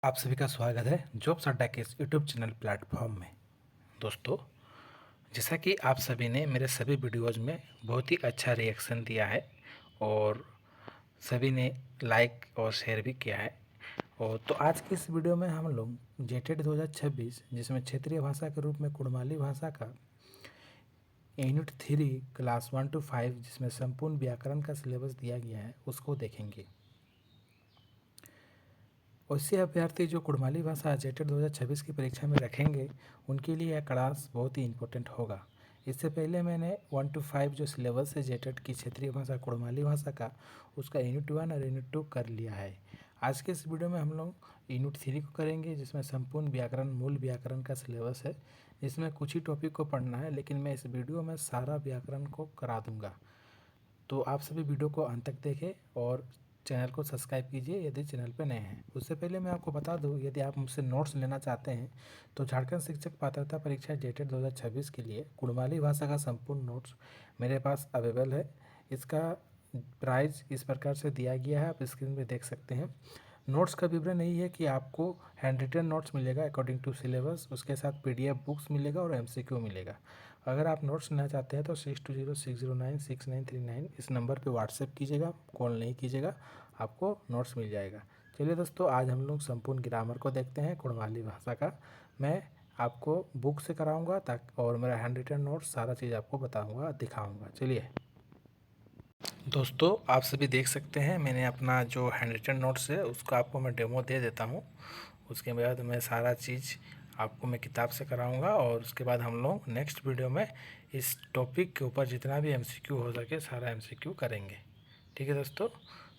आप सभी का स्वागत है जॉब्स अड्डा के इस यूट्यूब चैनल प्लेटफॉर्म में। दोस्तों, जैसा कि आप सभी ने मेरे सभी वीडियोज़ में बहुत ही अच्छा रिएक्शन दिया है और सभी ने लाइक और शेयर भी किया है। और तो आज की इस वीडियो में हम लोग जेटेड 2026 जिसमें क्षेत्रीय भाषा के रूप में कुड़माली भाषा का यूनिट 3 क्लास 1 to 5 जिसमें संपूर्ण व्याकरण का सिलेबस दिया गया है उसको देखेंगे। वैसे अभ्यर्थी जो कुड़माली भाषा जेटेड 2026 की परीक्षा में रखेंगे उनके लिए यह क्लास बहुत ही इम्पोर्टेंट होगा। इससे पहले मैंने 1 to 5 जो सिलेबस है जेटेड की क्षेत्रीय भाषा कुड़माली भाषा का उसका यूनिट 1 और यूनिट 2 कर लिया है। आज के इस वीडियो में हम लोग यूनिट 3 को करेंगे जिसमें संपूर्ण व्याकरण मूल व्याकरण का सिलेबस है, जिसमें कुछ ही टॉपिक को पढ़ना है, लेकिन मैं इस वीडियो में सारा व्याकरण को करा दूँगा। तो आप सभी वीडियो को अंत तक देखें और चैनल को सब्सक्राइब कीजिए यदि चैनल पर नए हैं। उससे पहले मैं आपको बता दूं, यदि आप मुझसे नोट्स लेना चाहते हैं तो झारखंड शिक्षक पात्रता परीक्षा जेटेड 2026 के लिए कुड़माली भाषा का संपूर्ण नोट्स मेरे पास अवेलेबल है। इसका प्राइस इस प्रकार से दिया गया है, आप स्क्रीन पर देख सकते हैं। नोट्स का विवरण यही है कि आपको हैंड रिटन नोट्स मिलेगा अकॉर्डिंग टू सिलेबस, उसके साथ पीडीएफ बुक्स मिलेगा और एमसीक्यू मिलेगा। अगर आप नोट्स लेना चाहते हैं तो 6206096939 इस नंबर पे व्हाट्सएप कीजिएगा, कॉल नहीं कीजिएगा, आपको नोट्स मिल जाएगा। चलिए दोस्तों, आज हम लोग संपूर्ण ग्रामर को देखते हैं कुड़माली भाषा का। मैं आपको बुक से कराऊंगा ताकि और मेरा हैंड रिटन नोट्स सारा चीज़ आपको बताऊँगा, दिखाऊँगा। चलिए दोस्तों, आप सभी देख सकते हैं मैंने अपना जो हैंड रिटन नोट्स है उसको आपको मैं डेमो दे देता हूँ। उसके बाद मैं सारा चीज़ आपको मैं किताब से कराऊंगा और उसके बाद हम लोग नेक्स्ट वीडियो में इस टॉपिक के ऊपर जितना भी एमसीक्यू हो सके सारा एमसीक्यू करेंगे। ठीक है दोस्तों,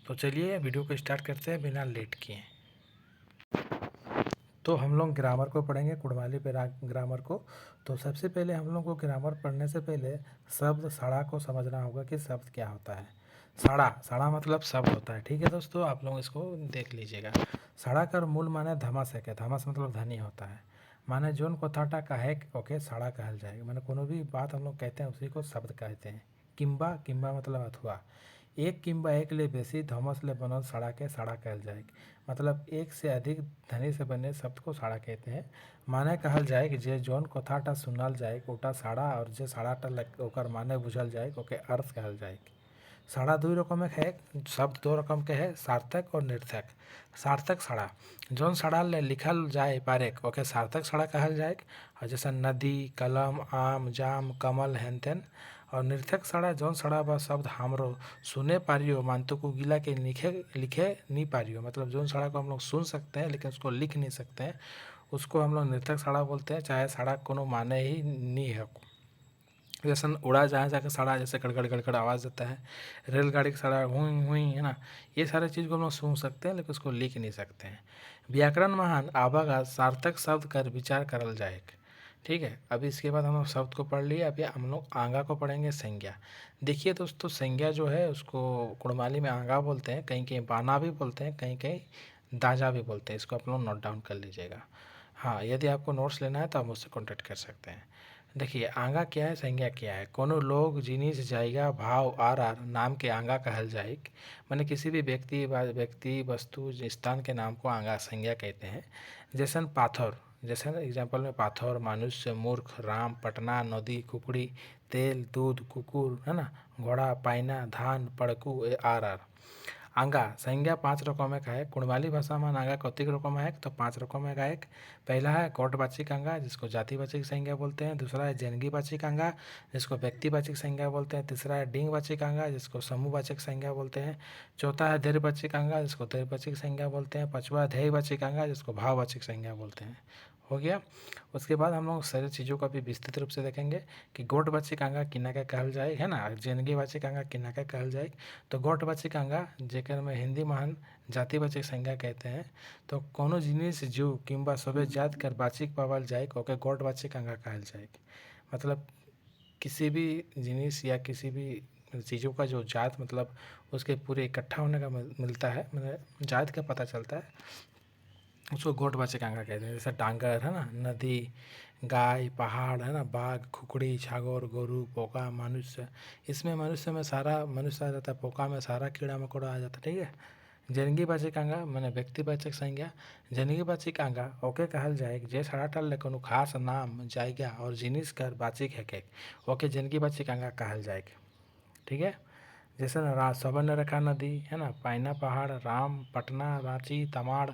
तो चलिए वीडियो को स्टार्ट करते हैं बिना लेट किए। तो हम लोग ग्रामर को पढ़ेंगे, कुड़माली पे ग्रामर को। तो सबसे पहले हम लोग को ग्रामर पढ़ने से पहले शब्द सड़ा को समझना होगा कि शब्द क्या होता है। सड़ा, सड़ा मतलब शब्द होता है। ठीक है दोस्तों, आप लोग इसको देख लीजिएगा। सड़ा कर मूल माने धमस है, धमस मतलब धनी होता है। माने जोन कोथाटा कहे ओके सड़ा कहल जाएगा, माने कोनो भी बात हम लोग कहते हैं उसी को शब्द कहते हैं। किम्बा, किम्बा मतलब अथवा। एक किम्बा एक ले बेसी धमस ले बनल सड़ा के सड़ा कहल जाए, मतलब एक से अधिक धनी से बने शब्द को सड़ा कहते हैं। माने कहल जाए कि जे जौन कथाटा सुनल जाए ओटा सड़ा और जे सड़ाटा ओकर माने बुझल जाए ओके अर्थ कहल जाए। सड़ा दो रकम है, शब्द दो रकम के है, सार्थक और निर्थक। सार्थक सड़ा जौन सड़ा ले लिखल जाए पारेक ओके सार्थक सड़ा कहल जाए, और जैसे नदी, कलम, आम, जाम, कमल, हेनतेन। और निर्थक सड़ा जौन सड़ा बा शब्द हमरो सुने पारियो मानतो को गिला के लिखे लिखे नहीं पारियो, मतलब जौन सड़ा को हम लोग सुन सकते हैं लेकिन उसको लिख नहीं सकते हैं, उसको हम लोग निर्थक सड़ा बोलते हैं, चाहे सड़ा कोनो माने ही नहीं है। जैसे उड़ा जहाँ जाकर सड़ा जैसे गड़गड़ गड़गड़ आवाज़ देता है, रेलगाड़ी का सड़ा हुई हुई है ना, ये सारे चीज़ को हम लोग सुन सकते हैं लेकिन उसको लिख नहीं सकते हैं। व्याकरण महान आवागा सार्थक शब्द कर विचार करल जाए। ठीक है, अभी इसके बाद हम लोग शब्द को पढ़ लिए, अभी हम लोग आंगा को पढ़ेंगे, संज्ञा। देखिए दोस्तों, संज्ञा जो है उसको कुड़माली में आंगा बोलते हैं, कहीं कहीं बाना भी बोलते हैं, कहीं कहीं दाजा भी बोलते हैं। इसको आप लोग नोट डाउन कर लीजिएगा। हाँ, यदि आपको नोट्स लेना है तो आप मुझसे कॉन्टेक्ट कर सकते हैं। देखिए आंगा क्या है, संज्ञा क्या है। कोनो लोग, जिनिस, जायगा, भाव, आर नाम के आंगा कहल जाए। माने किसी भी व्यक्ति वस्तु स्थान के नाम को आंगा संज्ञा कहते हैं। जैसन पाथर, जैसे एग्जाम्पल में पाथर, मनुष्य, मूर्ख, राम, पटना, नदी, कुकड़ी, तेल, दूध, कुकुर है ना, घोड़ा, पाइना, धान, पड़कू, आर आंगा संज्ञा 5 रकम का है। कुड़माली भाषा में आंगा कतिक रकम है तो 5 रकम का एक। पहला है कोटवाचिक आंगा जिसको जातिवाचक संज्ञा बोलते हैं। दूसरा है जनगीवाचक आंगा जिसको व्यक्तिवाचक संज्ञा बोलते हैं। तीसरा है डिंगवाचक आंगा जिसको समूहवाचक संज्ञा बोलते हैं। चौथा है दीर्घवाचक आंगा जिसको दीर्घवाचक संज्ञा बोलते हैं। पांचवा ध्येयवाचक आंगा जिसको भाववाचक संज्ञा बोलते हैं। हो गया। उसके बाद हम लोग सारी चीज़ों का भी विस्तृत रूप से देखेंगे कि गोटवाचक आंगा किना का कहल जाए, है ना, जनगीवाचक आंगा किना का कहल जाए। तो गोटवाचक आंगा जेकर में हिंदी महान जातिवाचक संज्ञा कहते हैं। तो कोनो जिनिस, जीव किंबा सभे जात कर वाचिक पावल जाए ओके गोटवाचक आंगा कहल जाए। मतलब किसी भी जिनिस या किसी भी चीज़ों का जो जात, मतलब उसके पूरे इकट्ठा होने का मिलता है, मतलब जात का पता चलता है, उसको गोटवाचक आंगा कहते हैं। जैसे डांगर है ना, नदी, गाय, पहाड़ है ना, बाघ, खुकड़ी, छागोर, गोरू, पोका, मनुष्य। इसमें मनुष्य में सारा मनुष्य आ जाता है, पोका में सारा कीड़ा मकोड़ा आ जाता है। ठीक है, जेनगीबाचिक आंगा माने व्यक्तिवाचक संज्ञा जेनगीबाचिक आंगा ओके कहल जाए जे साड़ा टालले कोनो खास नाम जायगा और जिनिस कर बाचिक है ओके जेनगीबाचिक आंगा कहल जाए। ठीक है, जैसे ना सुवर्णरेखा नदी है ना, पाइना पहाड़, राम, पटना, रांची, तमाड़,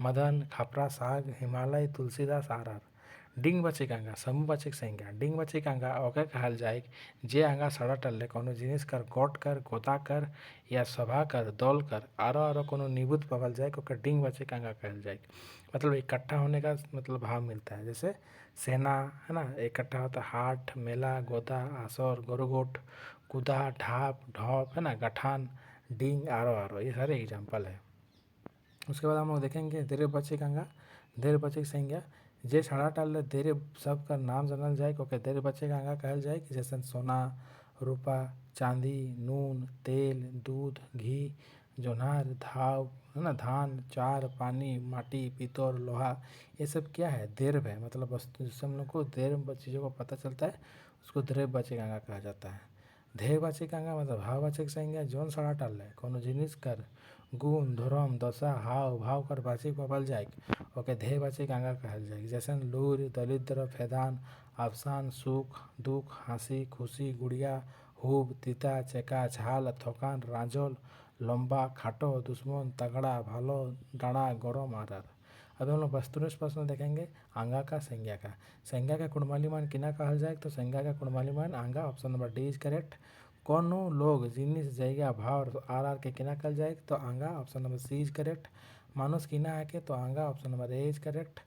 मदन, खपरा साग, हिमालय, तुलसीदास आर डिंगबाचिक आंगा समूहवाचक संज्ञा डिंगबाचिक आंगा ओके कहल जाए जे आंगा सड़ा टल्ले कोनो जिनिस कर गोट कर, गोदा कर या सभा कर, दौल कर आरो कोनो निबुत पवल जाए ओके डिंगबाचिक आंगा कहल जाए। मतलब इकट्ठा होने का मतलब भाव मिलता है। जैसे सेना है ना, इकट्ठा होता है, हाट, मेला, गोदा, आसर, गोरुगोट, कुदा, ढाप, ढौप है ना, गठान, डिंग आरो ये सारे एग्जाम्पल है। उसके बाद हम लोग देखेंगे दीर्घवाचक आंगा दीर्घवाचक संज्ञा जे साड़ा टाल दीर्घ सब का नाम जानल जाए ओके दीर्घवाचक आंगा कहल जाए कि जैसे सोना, रूपा, चांदी, नून, तेल, दूध, घी, जोन्हार, धाव है ना, धान, चार, पानी, माटी, पीतल, लोहा, ये सब क्या है दीर्घ है। मतलब वस्तु जिससे हम लोग को दीर्घ चीज़ों को पता चलता है उसको दीर्घवाचक आंगा कहा जाता है। ध्येयवाचक आंगा मतलब भाववाचक संज्ञा जौन साड़ा टाल कोनो जिनिस कर गुण, धर्म, दशा, हाव भाव कर वाचिक पवल जाए ओके ध्येयवाचक आंगा कहल जाए। जैसे लूर, दरिद्र, फैदान, अवसान, सुख, दुख, हंसी, खुशी, गुड़िया, हुब, तीता, चेका, झाल, थकान, रांझोल, लंबा, खाटो, दुश्मन, तगड़ा, भालो, डाड़ा, गरम आर। अब हम लोग वस्तुनिष्ठ प्रश्न देखेंगे आंगा का संज्ञा का कुड़माली मान किना कहल जाए तो संज्ञा का कुड़माली मान आंगा option number D is correct. कोनो लोग जिनिस जगह भाव आर के किना कहल जाए तो आंगा option number C is correct. मानुष किना है के तो आंगा option number A is correct.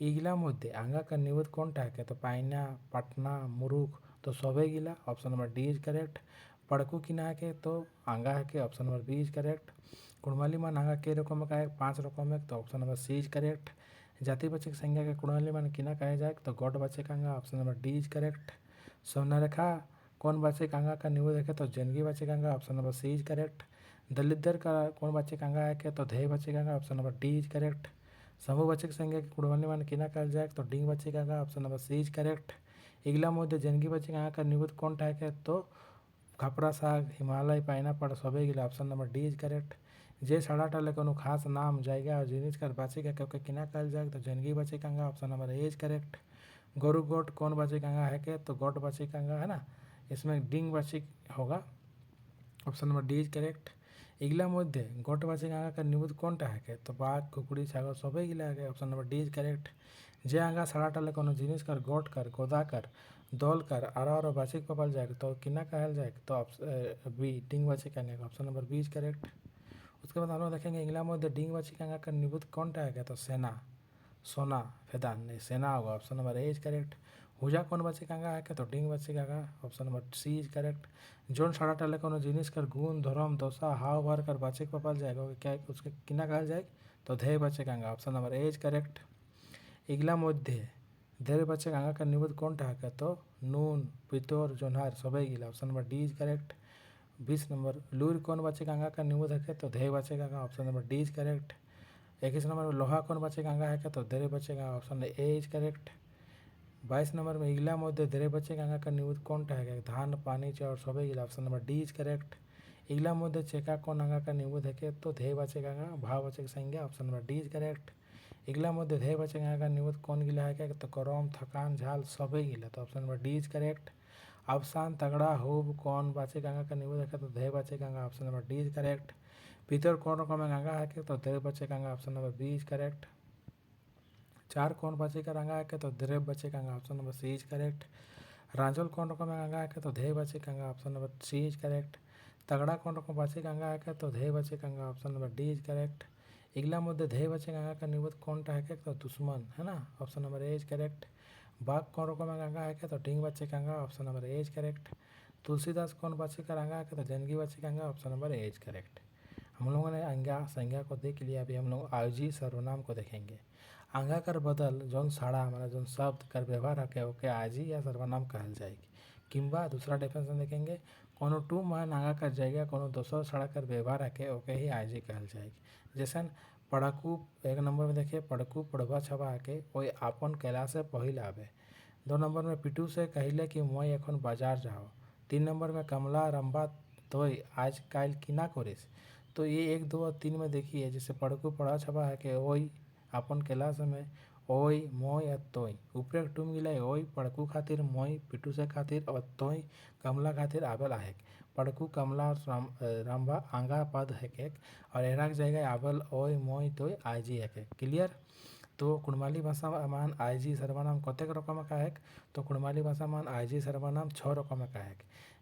इगला मुद्दे आंगा का निवत कौन है तो पाइना, पटना, मुरुख तो सबे गिला option number D is correct. पड़कू किना है के तो आंगा है के option number B is correct. Kurmali मान आंगा के रकम का है 5 रकम है तो option number C is correct. जातिवाचक संज्ञा के कुड़माली मान किना कहे जाए तो गौठवाचक आंगा option number D is correct. Swarnarekha कौन वाचक आंगा का निबुध है तो जेनगीवाचक आंगा option number C is correct. दलितर का कौन वाचक आंगा है तो ध्येयवाचक आंगा option number D is correct. समूहवाचक संज्ञा के कुड़माली मान किना कहल जाए तो डिंगवाचक आंगा option number C is correct. इगला मध्य जेनगीवाचक आंगा का निबुध कौन है तो खपरा साग, हिमालय, पाइना पड़ सबे गिला option number D is correct. जे साड़ा टाले कोनो खास नाम जायगा और जिनिस कर बाचिक है क्योंकि किना कहल जाए तो जेनगीवाचक आंगा option number A is correct. गोरु गोट कौन वाचक आंगा है के तो गोट वाचक आंगा है ना, इसमें डिंग वाचक होगा option number D is correct. इगला मध्य गोट वाचक आंगा का निबुध कौन है के तो बाघ, कुकड़ी, छागल सबे गिला है option number D is correct. जे आंगा साड़ा टाले कोनो जिनिस कर गोट कर, गोदा कर, दौल कर आर वाचक पपल जाए तो किना कहल जाए तो बी डिंग वाचक आंगा option number B is correct. उसके बाद हम लोग देखेंगे इंग्ला मध्य डिंग वाचक आंगा का निबुध कौन है तो सेना, सोना, फैदान नहीं सेना होगा option number A is correct. हुजा कौन वाचक आंगा है तो डिंग वाचक आंगा option number C is correct. जोन साड़ा टाले कोनो जिनिस कर गुण, धर्म, दशा, हाव भार कर वाचक पपल जाएगा क्या उसके किना कहल जाए तो ध्येय वाचक आंगा option number A is correct. इगला मध्य ध्येयवाचक आंगा का निबुध कौन है तो नून, पितोर, जोन्हार सबे गिला option number D is correct. 20 नंबर लूर कौन वाचक आंगा का निबुध है तो ध्येयवाचक आंगा option number D is correct. 21 नंबर में लोहा कौन वाचक आंगा है तो ध्येयवाचक आंगा ऑप्शन ए इज करेक्ट। 22 नंबर में इगला मध्य ध्येयवाचक आंगा का निबुध कौन है धान, पानी, चाउर सबे गिला option number D is correct. इगला मध्य चेका कौन आंगा का निबुध है तो ध्येयवाचक आंगा भाववाचक संज्ञा option number D is correct. इगला मध्य ध्येयवाचक आंगा का निबुध कौन गिला है तो करम, थकान, झाल सबे गिला तो option number D is correct. अवसान, तगड़ा, हुब कौन वाचक आंगा का निबुध है तो ध्येयवाचक आंगा option number D is correct. पीतर कौन रकम आंगा है तो ध्येयवाचक आंगा option number B is correct. चार कौन वाचक आंगा है तो ध्येयवाचक आंगा option number C is correct. रांझोल कौन रकम आंगा है तो ध्येयवाचक आंगा option number C is correct. तगड़ा कौन रकम वाचक आंगा है तो ध्येयवाचक आंगा option number D is correct. इगला मध्य ध्येयवाचक आंगा का निबुध कौन है तो दुश्मन है ना option number A is correct. बाघ कौन रकम आंगा है तो डिंगवाचक आंगा option number A is correct. Tulsidas कौन वाचक आंगा है तो जेनगीवाचक आंगा option number A is correct. हम लोगों ने आंगा संज्ञा को देख लिया, अभी हम लोग आयोजी सर्वनाम को देखेंगे। आंगा कर बदल जौन साड़ा मतलब जौन शब्द कर व्यवहार है ओके आजी या सर्वनाम कहल जाएगी। किंबा दूसरा डेफिनेशन देखेंगे कोनो टू मान आंगा कर जाएगा कोनो दोसर साड़ा कर व्यवहार है ओके ही आजी कहल जाएगी। जैसे पड़कू एक नंबर में देखिए पड़कू पड़वा छवा के कोई आपन कैला से पहिल आवे। 2 नंबर में पिटू से कहिले कि मैं एखन बाजार जाओ। 3 नंबर में कमला रंबा तोय आज काल किना करिस तो ये 1, 2 और 3 में देखिए, जैसे पड़कू पड़ा छपा है कि ओई आपन कैलाश में ओई मोय तोय ऊपर टूम गिलाय ओई पड़कू खातिर मोय पिटू से खातिर और तोय कमला खातिर आबल आहे पड़कू कमला रामबा आंगा पद है और एराक जगह आबल ओय मोय तोय आईजी है क्लियर। तो कुड़माली भाषा मान आईजी सर्वनाम कतेक रकम का है, तो कुड़माली भाषा मान आईजी सर्वनाम 6 रकम का है।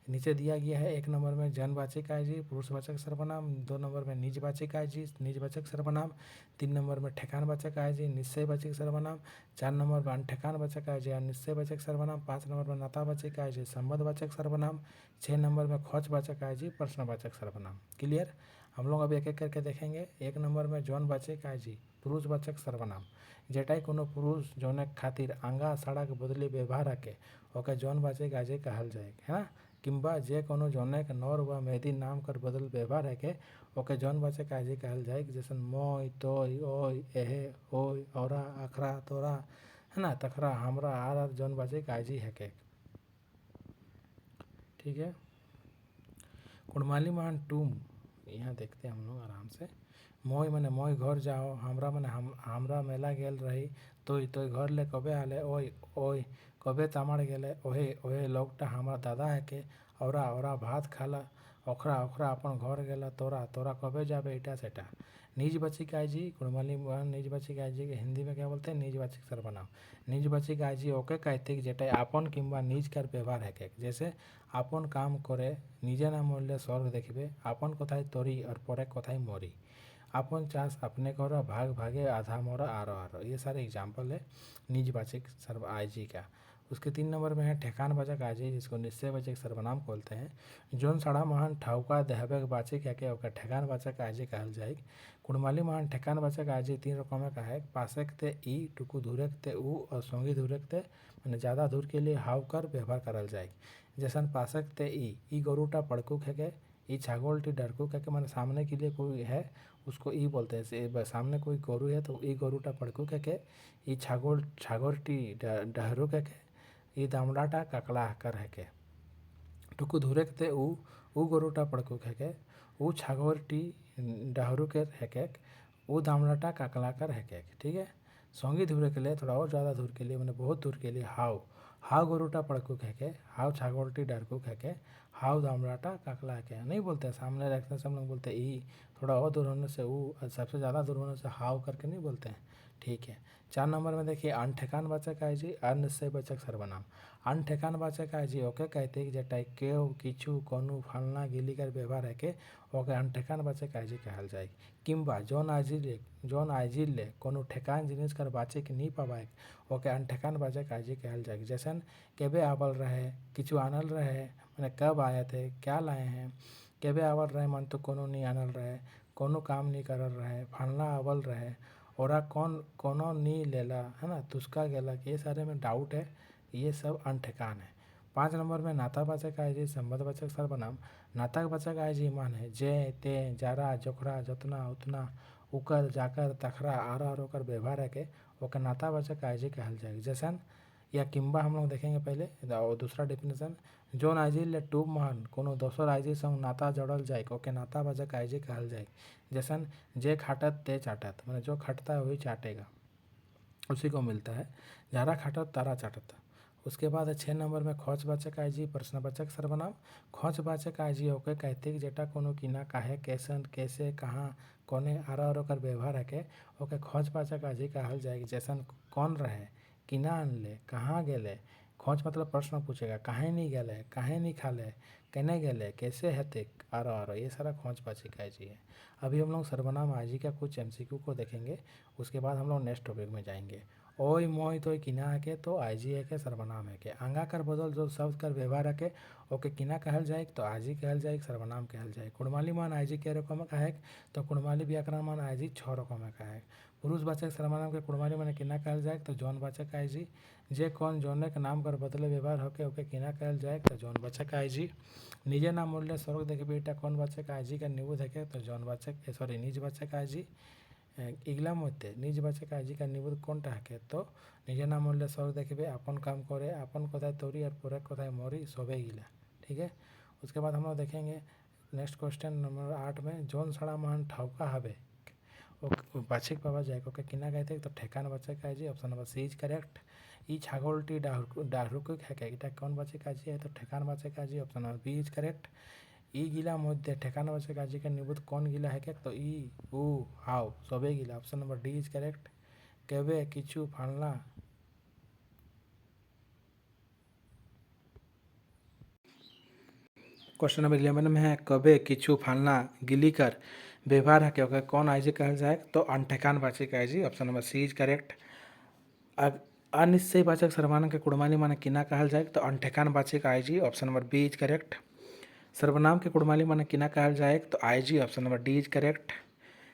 नीचे दिया गया है 1 नंबर में जनवाचक आईजी पुरुषवाचक सर्वनाम, 2 नंबर में निजवाचक आईजी निजवाचक सर्वनाम, 3 नंबर में ठेकानवाचक आईजी निश्चयवाचक सर्वनाम, 4 नंबर में अनठेकानवाचक आईजी अनिश्चयवाचक सर्वनाम, 5 नंबर में नातावाचक आईजी संबंधवाचक सर्वनाम, 6 नंबर में खोजवाचक आईजी प्रश्नवाचक सर्वनाम। क्लियर। हम लोग अभी एक एक करके देखेंगे। 1 नंबर में जौनवाचक आईजी पुरुषवाचक सर्वनाम, जेटाई कोनो पुरुष जौने खातिर आंगा साड़ा के बदले व्यवहार आके ओके जौनवाचक आईजी कहल जाए है ना। किंबा जे कोनो जौनेक नौर व मेदी नाम कर बदल व्यवहार है के ओके जौनवाचक आईजी कहल जाए, जैसे मोय तोय ओय एहे ओय औरा अखरा तोरा है ना, तखरा हमरा आर जौनवाचक आईजी है के। ठीक है। कुड़माली मान टूम, यहाँ देखते हैं हम लोग आराम से। मोय मने मोय घर जाओ, हमरा मने हमरा मेला गेल रही, तोय तोय घर ले कबे आले, ओय ओय कबे तामाड़ गेले, ओहे ओहे लोगटा हमारा दादा है के, औरा औरा भात खाला, ओखरा ओखरा अपन घर गेला, तोरा तोरा कबे जाबे इटा सेटा। निजवाचक आईजी कुड़माली निजवाचक आईजी के हिंदी में क्या बोलते हैं, निजवाचक सर्वनाम। निजवाचक आईजी ओके कहते हैं जेटा आपन किंबा निज कर व्यवहार है, जैसे आपन काम करे निजे ना मरले स्वर्ग देखबे, आपन कथाय तोरी और परे कथाय मोरी, आपन चाष अपने करो भाग भागे आधा मोरा आरो आरो। ये सारे एग्जाम्पल है निजवाचक सर्व आईजी का। उसके 3 नंबर में है ठेकानवाचक आईजी, जिसको निश्चयवाचक सर्वनाम बोलते हैं। जोन साड़ा महान ठाउका देहबे वाचक है ओकर ठेकानवाचक आईजी कहल जाए। कुड़माली महान ठेकानवाचक आईजी 3 रकम का है, पासेक ते ई टुकू धूरेक ते ऊ और सोंगी धूरेक ते मैंने ज़्यादा दूर के लिए हाव कर व्यवहार करल जाए। जैसन पासेक ते ई गरुटा पड़कुक है के, ई छागोलटी डरकुक है के, मैंने सामने के लिए कोई है उसको ई बोलते हैं। सामने कोई गोरू है तो ई गोरूटा पड़कुक है के, ई छागोलटी डहरुक है के, ई दामड़ाटा ककड़ा कर है के। टुकू धुरेक ते ऊ गोरूटा पड़कुक है के, ऊ छागोरटी डहरुक है के, ऊ दामड़ाटा ककड़ा कर है के। ठीक है। सोंगी धुरे के लिए थोड़ा और ज़्यादा दूर के लिए मैंने बहुत दूर के लिए हाव गोरूटा पड़कुक है के, हाव छागोलटी डरकुक है के, हाव दामड़ाटा काकला है के नहीं बोलते हैं। सामने रखने से हम लोग बोलते हैं ई, थोड़ा और दूर होने से ऊ, सबसे ज़्यादा दूर होने से हाव करके नहीं बोलते हैं। ठीक है। 4 नंबर में देखिए अनठेकानवाचक आईजी अनिश्चयवाचक सर्वनाम। अनठेकानवाचक आईजी ओके कहते हैं जेटा केव किछु कोनो फलना गिली कर व्यवहार है के ओके अनठेकानवाचक आईजी कहल जाए। किंबा जौन आईजी ले कोनो ठेकान जिनिस कर वाचक नहीं पावाए ओके अनठेकानवाचक आईजी कहल जाए। जैसे केबे आवल रहे, किछु आनल रहे मैंने कब आए थे, क्या लाए हैं। केबे आवल रहे मन तो कोनो नहीं आनल रहे, कोनो काम नहीं करल रहे, फलना आवल रहे, और कोनो नहीं लेला है ना, तुस्का गेला। ये सारे में डाउट है, ये सब अनठेकान है। 5 नंबर में नातावाचक आईजी संबंधवाचक सर्वनाम। नातावाचक आईजी मान है जे ते जारा जोखरा जतना उतना उकर जाकर तखरा आरा रोकर व्यवहार है के ओके नातावाचक आईजी कहल जाए। जैसन या किंबा हम लोग देखेंगे पहले और दूसरा डेफिनेशन, जोन आईजी ले टूब महान कोनो दोसर आईजी संग नाता जोड़ल जाए ओके नातावाचक आईजी कहल जाए। जैसन जे खाटत ते चाटत, मैंने जो खटता है वही चाटेगा, उसी को मिलता है। जारा खाटत तारा चाटत। उसके बाद 6 नंबर में खोजवाचक आईजी प्रश्नवाचक सर्वनाम। खोजवाचक आईजी ओके कहते हैं जेटा कोनो किना काहे कैसन कैसे कहाँ कोने आरा कर व्यवहार है के ओके खोजवाचक आईजी कहल जाएगी। जैसन कौन रहे, किना आनले, कहाँ गेले। खोज मतलब प्रश्न पूछेगा, काहे नहीं गेले, काहे नहीं खाले, कहने गेले, कैसे हेते आरो ये सारा खोजवाचक आईजी है। अभी हम लोग सर्वनाम आईजी का कुछ एमसीक्यू को देखेंगे, उसके बाद हम लोग नेक्स्ट टॉपिक में जाएंगे। ओय मोय तोय किना है के तो आईजी है के सर्वनाम है के। आंगा कर बदल जो शब्द कर व्यवहार है के ओके किना कहल जाए तो आईजी कहल जाए, सर्वनाम कहल जाए। कुड़माली मान आईजी के रकम का है तो कुड़माली व्याकरण मान आईजी 6 रकम का है। पुरुषवाचक सर्वनाम के कुड़माली मान किना कहल जाए तो जौनवाचक आईजी। जे कौन जौने के नाम कर बदले व्यवहार होके ओके किना कहल जाए तो जौनवाचक आईजी। निजे नाम मूल्य स्वर्ग देखे बेटा कौन वाचक आईजी का निबुध है तो जौनवाचक सॉरी निजवाचक आईजी। इगला मध्य निजवाचक आईजी का निबुध कोनटा है तो निजे नाम मूल्य स्वर्ग देखबे अपन काम करे अपन कथाय तोरी और पूरे कथाय मोरी सोबे गिला। ठीक है। उसके बाद हम लोग देखेंगे नेक्स्ट क्वेश्चन नंबर 8 में जोन साड़ा मान ठाउका हवे बाछिक पावा যায় ওকে কিনা গাইতে তো ঠেকান বাচ্চা কাজী option number C is correct ই ছাগলটি ডাহুক হেকে এটা কোন বাচ্চা কাজী है तो ठेकान बाचे काजी option number B is correct ই গিলা মধ্যে ठेकान बाचे काजी का निबुत कौन गिला है तो ই উ হাও সবে গিলা option number D is correct केबे किछु फालना क्वेश्चन नंबर 11 में है कबे किछु फालना गिलीकर व्यवहार है क्योंकि कौन आईजी कहल जाए तो अनठेकान वाचक आईजी option number C is correct अनिश्चय वाचक सर्वनाम के कुड़माली माने किना कहल जाए तो अनठेकान वाचक आईजी option number B is correct सर्वनाम के कुड़माली माने किना कहल जाए तो आईजी option number D is correct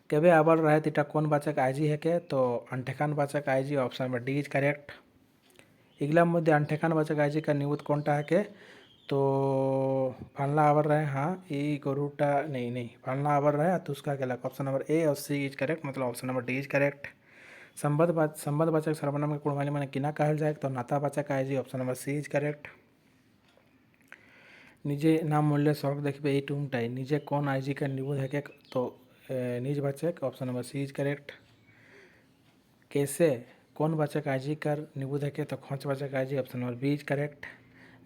केबे आबल रहे तीटा कौन वाचक आईजी है के तो अनठेकान वाचक आईजी option number D is correct इगला मध्य अनठेकान वाचक आईजी का निबुत कौनटा है के तो फालना आवर रहे हाँ ई गरुटा नहीं फालना आवर रहे तो उसका क्या लगा ऑप्शन नंबर ए और सी इज करेक्ट मतलब option number D is correct संबंधवाचक सर्वनाम के कुड़माली माने किना कहल जाए तो नातावाचक आईजी option number C is correct निजे नाम मूल्य स्वर्ग देखिए ये टूमटाई निजे कौन आईजी का निबुध है तो निजवाचक option number C is correct कैसे कौन वाचक आईजी कर निबुध है तो खोंचवाचक आईजी option number B is correct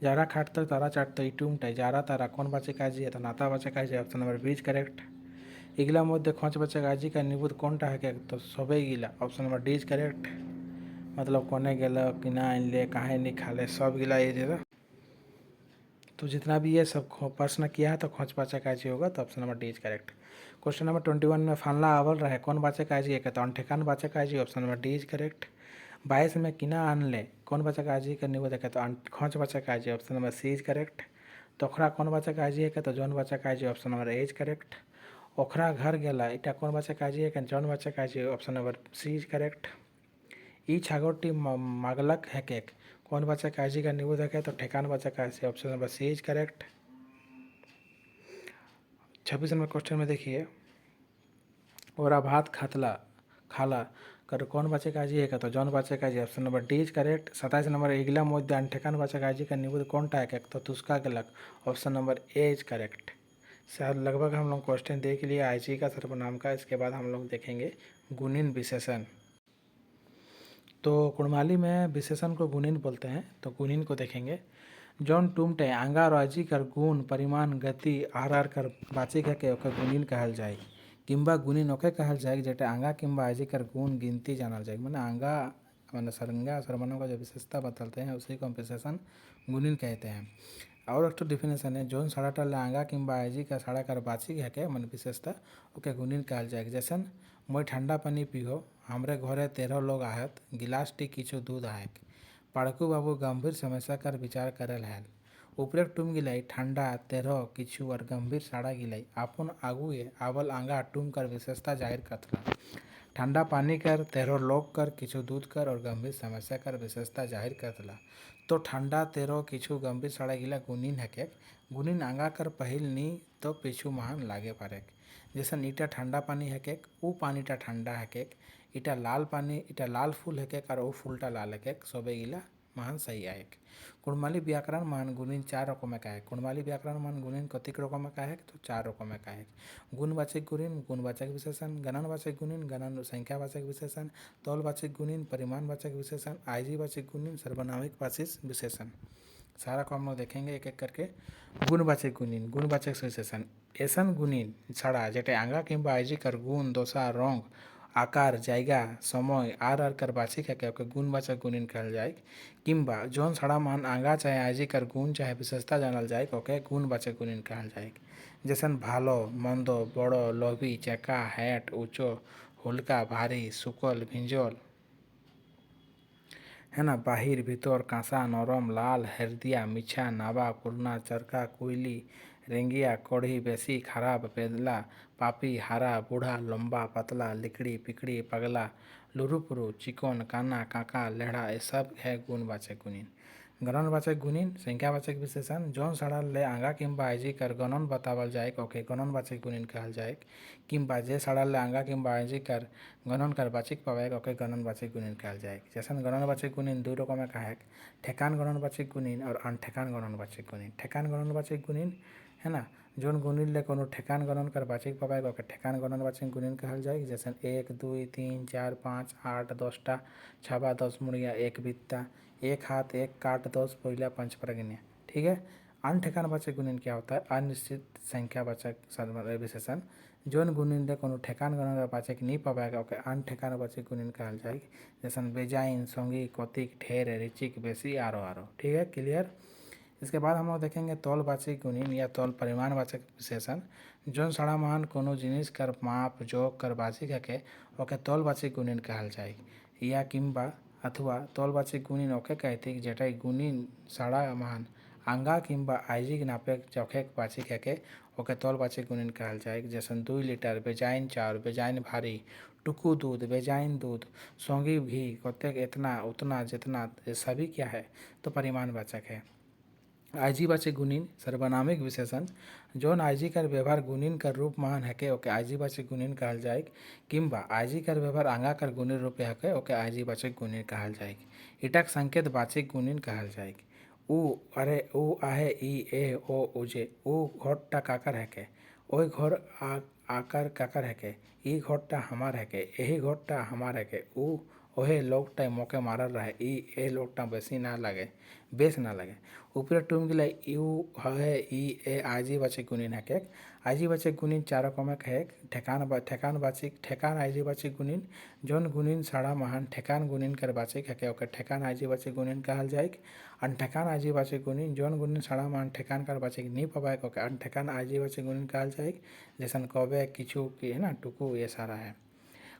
जारा खाटता तारा चाटता इटूमटाई जारा तारा कौन वाचक आईजी है तो नातावाचक आईजी option number B is correct इगला मध्य खोंचवाचक आईजी का निबुध कौनटा है तो सबे गिला option number D is correct मतलब कोने गेला किना आनले काहे नहीं खाले सब गिला ये जगह तो जितना भी ये सब प्रश्न किया है तो खोंचवाचक आईजी होगा तो option number D is correct question number 21 में फालना आवल रहे कौन वाचक आईजी है तो अनठेकान वाचक आईजी option number D is correct 22 में किना आनले कौन वाचक आईजी का निबुध है तो खोंचवाचक आईजी option number C is correct तोखरा कौन वाचक आईजी है तो जौन वाचक आईजी option number A is correct ओखरा घर गेला इटा कौन वाचक आईजी है जौन वाचक आईजी option number C is correct ई छागोटी मागलक है केक कौन वाचक आईजी का निबुध है तो ठेकान वाचक आईजी option number C is correct 26 number question में देखिए ओरा भात खाला कर कौन वाचक आईजी है तो जौन वाचक आईजी option number D is correct 27 नंबर इगला मध्य अनठेकान वाचक आईजी का निबुध कौन टा है तो तुस्का गलक option number A is correct शायद लगभग हम लोग क्वेश्चन देख लिए आईजी का सर्वनाम का इसके बाद हम लोग देखेंगे गुणिन विशेषण तो कुड़माली में विशेषण को गुणिन बोलते हैं तो गुणिन को देखेंगे जौन टूमटे आंगा और आजी कर गुण परिमाण गति आर कर वाचिक है के गुणिन कहल जाए किंबा गुणिन ओके कहल जाए जेटे आंगा किंबा आजी कर गुण गिनती जानल जाए मैंने आंगा मैंने संज्ञा सर्वनाम का जो विशेषता बतलते हैं उसी को हम विशेषण गुणिन कहते हैं और एक तो डिफिनेशन है जोन साड़ा टल आंगा किंबा आजी का साड़ा कर वाचिक है के मन विशेषता ओके गुणिन कहल जाए जैसन मैं ठंडा पानी पिहो हमरे घरे 13 लोग आहत गिलास टी किछु दूध आयक पाड़कू बाबू गंभीर समस्या कर विचार करल है उपरेक टूम गिलाई ठंडा 13 किछु और गंभीर साड़ा गिलाई आपन आगुए आवल आंगा टूम कर विशेषता जाहिर कतला ठंडा पानी कर 13 लोग कर किछु दूध कर और गंभीर समस्या कर विशेषता जाहिर करतला तो ठंडा 13 किछु गंभीर साड़ा गिला गुणिन है गुणिन आंगा कर पहिल नी तो पिछु महान लागे पारेक जैसा ईटा ठंडा पानी है केक वो पानीटा ठंडा है केक इटा लाल पानी इटा लाल फूल है केक और वो फूलटा लाल है केक सबे गिला महान सही आएक कुड़माली व्याकरण मान गुणिन 4 रकम का है कुड़माली व्याकरण मान गुणिन कतिक रकम का है तो 4 रकम का है गुणवाचक गुणिन गुणवाचक विशेषण गणनवाचक गुणिन गणन संख्यावाचक विशेषण तौलवाचक गुणिन परिमाणवाचक विशेषण आईजीवाचक गुणिन सर्वनामिक वाचक विशेषण सारा को हम लोग देखेंगे एक एक करके गुणवाचक गुणिन गुणवाचक विशेषण ऐसन गुणिन छाड़ा जेटे आंगा किंबा आईजी कर गुण दोसा रंग आकार जायगा समय आर कर वाचिक है क्या गुणवाचक गुणिन कहल जाए किंबा जौन छाड़ा मान आंगा चाहे आईजी कर गुण चाहे विशेषता जानल जाए ओके गुणवाचक गुणिन कहल जाए जैसन भालो मंदो बड़ो लोभी चेका हैट ऊँचो हुलका भारी सुकल भिंजल है ना बाहिर भीतर कांसा नरम लाल हरदिया मिछा नावा पुरना चरका कोयली रेंगिया कढ़ी बेसी खराब पेदला पापी हरा बूढ़ा लंबा पतला लिकड़ी पिकड़ी पगला लुरुपुरु चिकन काना काका लेढ़ा ये सब है गुणवाचक गुणिन गणनवाचक गुणिन संख्यावाचक विशेषण जौन साड़ा ले आंगा किंबा आईजी कर गणन बतावल जाए ओके गणनवाचक गुणिन कहल जाए किंबा जे साड़ा ले आंगा किंबा आईजी कर गणन कर वाचिक पावे ओके गणनवाचक गुणिन कहल जाए जैसन गणनवाचक गुणिन 2 रकम का है ठेकान गणनवाचक गुणिन और अनठेकान गणनवाचक गुणिन ठेकान गणनवाचक गुणिन है ना जोन गुणिल ले कोनो ठेकान गणन कर बाचिक पबाएगा ओके ठेकान गणन बाचिक गुणिन कहल जाए। जैसे 1 2 3 4 5 8 10टा छबा 10 मुड़िया 1 बित्ता 1 हाथ 1 काट 10 पहिला 5 प्रगण्य। ठीक है। अन्य ठेकान वाचक गुणन क्या होता है? अनिश्चित संख्या वाचक विशेषण जोन गुणिन ले कोनो ठेकान गणन कर बाचिक नहीं पबाएगा ओके अन्य ठेकान वाचक गुणिन कहल जाए। जैसे बेजाइन संगी कतिक ढेर रिचिक बेसी आरो आरो। ठीक है, क्लियर। इसके बाद हम लोग देखेंगे तौलवाचक गुणिन या तौल परिमाणवाचक विशेषण जोन सड़ा महान कोनो जिनिस कर माप जोग कर बाचिक हके ओके तौलवाचक गुणिन कहल जाए। या किंबा अथवा तौलवाचक गुणिन ओके कहती जेटाई गुणिन सड़ा महान आंगा किंबा आइजिक नापे चौखेक बाचिक हके ओके तौलवाचक गुणिन कहल जाए। जैसे 2 लीटर बेजाइन चाउर बेजाइन भारी टुकू दूध बेजाइन दूध सौंगी भी कतेक इतना उतना जितना सभी क्या है? तो परिमाणवाचक है। आइजीवाचक गुणिन सर्वनामिक विशेषण जोन आइजी कर व्यवहार गुणिन कर रूप महान हके ओके आइजीवाचक गुणिन कहल जाए। किंबा आइजी कर व्यवहार आंगा कर गुणिन रूपे हके ओके आइजीवाचक गुणिन कहल जाए। इटाक संकेत वाचक गुणिन कहल जाए। ऊ अरे ऊ आहे ई ए ओ उजे ऊ घरटा काकर हके ओई घर आकर काकर हके ई घरटा हमार हके यही घरटा हमार हके ऊ ओहे लोकटा मोके मारल रहे ई ए लोकटा बेसी ना लगे बेस ना लगे। ऊपर टूम गिला यू है ई ए आइजीवाचक गुणिन हके। आइजीवाचक गुणिन 4 रकमेर है। ठेकान वाचक ठेकान आइजीवाचक गुणिन जोन गुणिन सड़ा महान ठेकान गुणिन कर वाचक हके ओके ठेकान आइजीवाचक गुणिन कहल जाए। अनठेकान आइजीवाचक गुणिन जोन गुणिन सड़ा महान ठेकान कर वाचक नहीं पबाए ओके अनठेकान आइजीवाचक गुणिन कहल जाए। जैसे कबे किछु की है ना टुकू ये सारा है।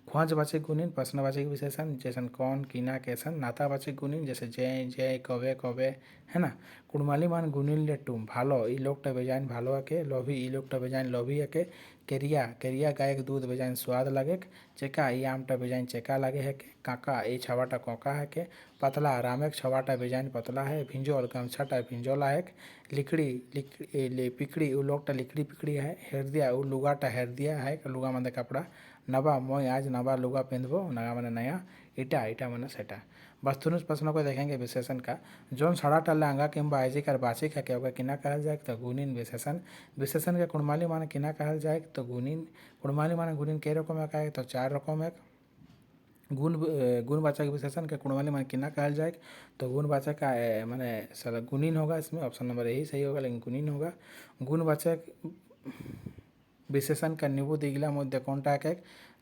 खोजवाचक गुणिन प्रश्नवाचक विशेषण जैसे कौन किना कैसन। नातावाचक गुणिन जैसे जय जय कबे कबे है ना। कुड़माली मान गुणिन ले टूम भालो ई लोकटा बेजाइन भालो हके लोभी ई लोकटा बेजाइन लोभी हके। केरिया केरिया गायक दूध बेजाइन स्वाद लागे। चेका ई आमटा बेजाइन चेका लागे हके। काका ई छवाटा कोका हके। पतला रामेक छवाटा बेजाइन पतला है। भिंजोल गमछाटा भिंजोला है। लिकड़ी पिकड़ी उ लोकटा लिकड़ी पिकड़ी है। हरदिया उ लुगाटा हरदिया है लुगा माने कपड़ा। नवा मैं आज नवा लुगा पहनबो नया मैंने नया ईटा ईटा मैंने सेटा। वस्तुनिष्ठ प्रश्नों को देखेंगे विशेषण का जोन सड़ा टल्ला अंगा किंबा आइजी कर बाचिक हके ओके किना कहल जाए तो गुणिन विशेषण। विशेषण के कुड़माली माने किना कहल जाए तो गुणिन। कुड़माली माने गुणिन कई रकम है तो 4 रकम है। गुणवाचक विशेषण के कुड़माली माने किना कहल जाए तो गुणवाचक का माने गुणिन होगा। इसमें ऑप्शन नंबर यही सही होगा लेकिन गुणिन होगा। गुणवाचक विशेषण का निबुध इगला मध्य कौनटा है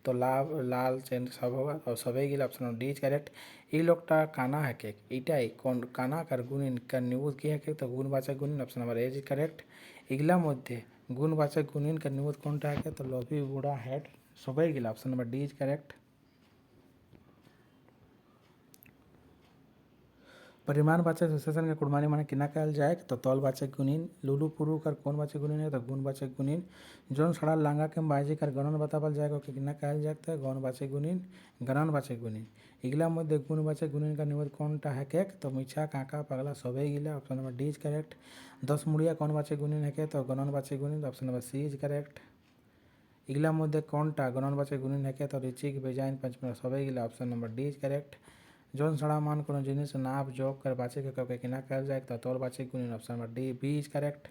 तो लाभ लाल चेन सब होगा और सभी गिला ऑप्शन डी इज करेक्ट। ई लोकटा काना है के इटाई कौन काना कर गुणिन कर निबुध की है के तो गुणवाचक गुणिन option number A is correct. इगला मध्य गुणवाचक गुणिन कर निबुध कौनटा है के तो लोभी बूढ़ा हेड सभी गिला option number D is correct. परिमाणवाचक विशेषण के कुड़माली माने किना कहल जाए तो तौलवाचक गुणिन। लुलू पुरु कर कौन वाचक गुणिन है तो गुणवाचक गुणिन। जोन सड़ा लांगा के बाजी कर गणन बतावल जाएगा ओके किना कहल जाए तो गणवाचक गुणिन गणनवाचक गुणिन। इगला मध्य गुणवाचक गुणिन का निबंध कौनटा है के तो मीठा काका पगला सभी गिला option number D is correct. 10 मुड़िया कौन वाचक गुणिन है के तो गणनवाचक गुणिन option number C is correct. इगला मध्य कौनटा गणनवाचक गुणिन है के तो रिचिक बेजाइन पंचम सभी गिला option number D is correct. जोन सड़ा मान कोनो जिनिस नाप जोग कर बाचिक हके ओके किना कहल जाए तो तौलवाचक गुणिन option number D B is correct.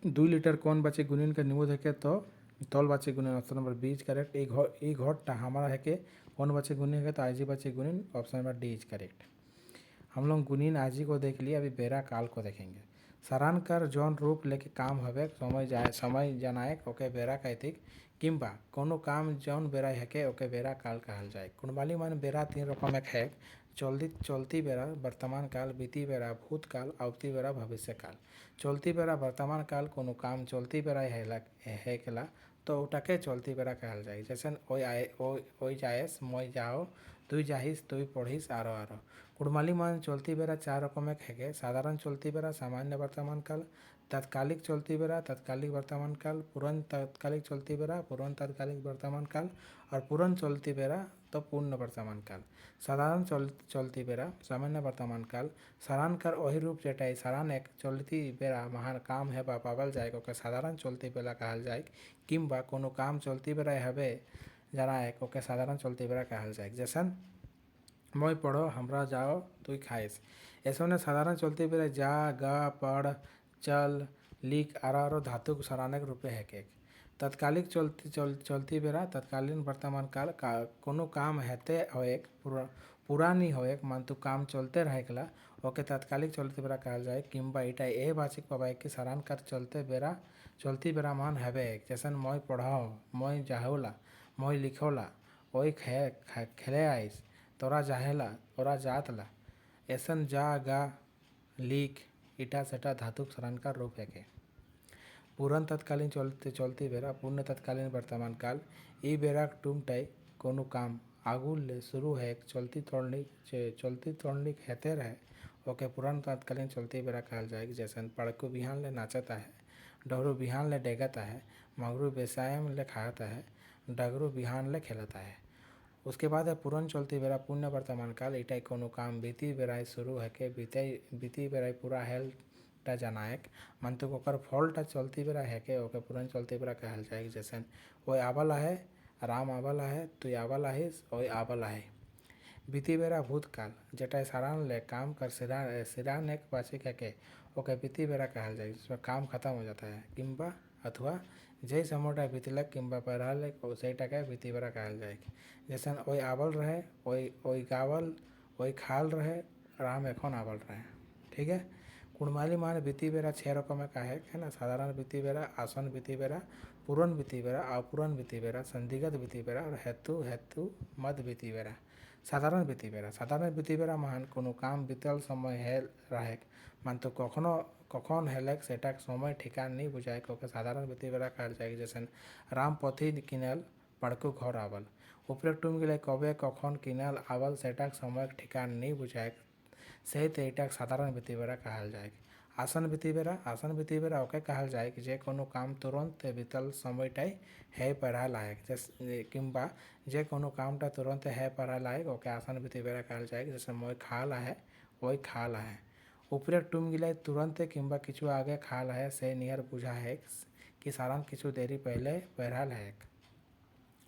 2 litre कौन वाचक गुणिन का निबंध है तो तौलवाचक गुणिन option number B is correct. एक घोटा हमारा है के कौन वाचक गुणिन है तो आईजी वाचक गुणिन option number D is correct. हम लोग गुणिन आजी को देख लिया। अभी बेरा काल को देखेंगे। सरान कर जौन रूप लेके काम हवे समय जनाए ओके बेरा कहतिक। किंबा कोनो काम जौन बेरा हके ओके बेरा काल कहल जाए। कुंडली मान बेरा 3 रकम है। चलती बेरा वर्तमान काल बीती बेरा भूतकाल आवती बेरा भविष्य काल। चलती बेरा वर्तमान काल कोनो काम चलती बेरा है केला तो ओटाके चलती बेरा कहल जाए। जैसे ओई जाएस मैं जाओ तुई जाहिस तुई पढ़िस आरो आरो। कुड़माली मान चलती बेरा 4 रकम है। साधारण चलती बेरा सामान्य वर्तमान काल तत्कालिक चलती बेरा तत्कालिक वर्तमान काल पूर्ण तत्कालिक चलती बेरा पूर्ण तत्कालिक वर्तमान काल और पूर्ण चलती बेरा तो पूर्ण वर्तमान काल। साधारण चलती बेरा सामान्य वर्तमान काल सारान कर वही रूप जेटाई सारान एक चलती बेरा महान काम है पावल जाए ओके साधारण चलती बेरा कहल जाए। किंबा कोनो काम चलती बेरा हवे जाना है ओके साधारण चलती बेरा कहल जाए। जैसे मैं पढ़ो हमरा जाओ तुई खाइस ऐसा साधारण चलती बेरा जा गा पढ़ चल लीक आरो धातु सराहनक रूपे है के तत्कालिक चलती बेरा तत्कालीन वर्तमान काल कोनो काम हेते होएक पूरा नहीं होएक मानतु काम चलते रहेला ओके तत्कालिक चलती बेरा कहल जाए किंबा इटा ए भाषिक पबाय कि सराहन कर चलती बेरा मान हवे जैसन मैं पढ़ाओ मैं जाहोला मैं लिखोला ओई खेले आइस तोरा जाहेला तोरा जातला ऐसन जा गा लीक इटा सेटा धातुक सराहन का रूप है के पूर्ण तत्कालीन चलती बेरा पूर्ण तत्कालीन वर्तमान काल ई बेरा टूमटाई कोनो काम आगू ले शुरू है चलती तोड़नी हेते रहे ओके पुरान तत्कालीन चलती बेरा कहल जाए जैसन पड़कू बिहान ले नाचता है डहरू बिहान ले डेगता है मगरू बेसायम ले खाता है डगरू बिहान ले खेलता है। उसके बाद है पूर्ण चलती बेरा पुण्य वर्तमान काल इटाई कोनो काम बीती बेराई शुरू है के बीती बेराई पूरा हेल टा जनायक मानतु ओकर फॉल्ट चलती बेरा है के ओके पूर्ण चलती बेरा कहल जाए जैसन ओए आवला है राम आवला है तु आवला हिस ओए आवला है। बीती बेरा भूतकाल जेटा सारान ले काम कर सिरान एक वाचिक है के ओके बीती बेरा कहल जाए जिसमें काम खत्म हो जाता है किंबा अथवा जय समोटा बीतलक किंबा पढ़ाल उसेटा के बीती बेरा कहल जाए जैसन ओई आवल रहे ओई गावल ओई खाल रहे राम एखन आवल रहे। ठीक है। कुड़माली मान बीती बेरा 6 रकम का है ना। साधारण बीती बेरा, आसन बीती बेरा, पूर्ण बीती बेरा, अपूर्ण बीती बेरा, संदिग्ध बीती बेरा और हेतु मध्य बीती बेरा। साधारण बीती बेरा मान कोनो काम बीतल समय हेल रहे मान तो कखन हेलक सेटाक समय ठिकान नहीं बुझाए ओके साधारण बीती बेरा कहल जाए जैसन राम पथी किनल पड़कू घर आवल। उपरे टूम गिले कबे कखन किनल आवल सेटाक समय ठिकान नहीं बुझाए से एटाक साधारण बीती बेरा कहल जाए। आसन बीती बेरा ओके कहल जाए कि जे कोनो काम तुरंत बीतल समयटाई है पढ़ा लायक किंबा जे कोनो कामटा तुरंत है पढ़ा लायक ओके आसन बीती बेरा कहल जाए जैसे मैं खाला है वही खाला है। उपरे टूम गिलाई तुरंत किंबा किछु आगे खाला है से नियर बुझा है कि सारान किछु देरी पहले पढ़ा लायक।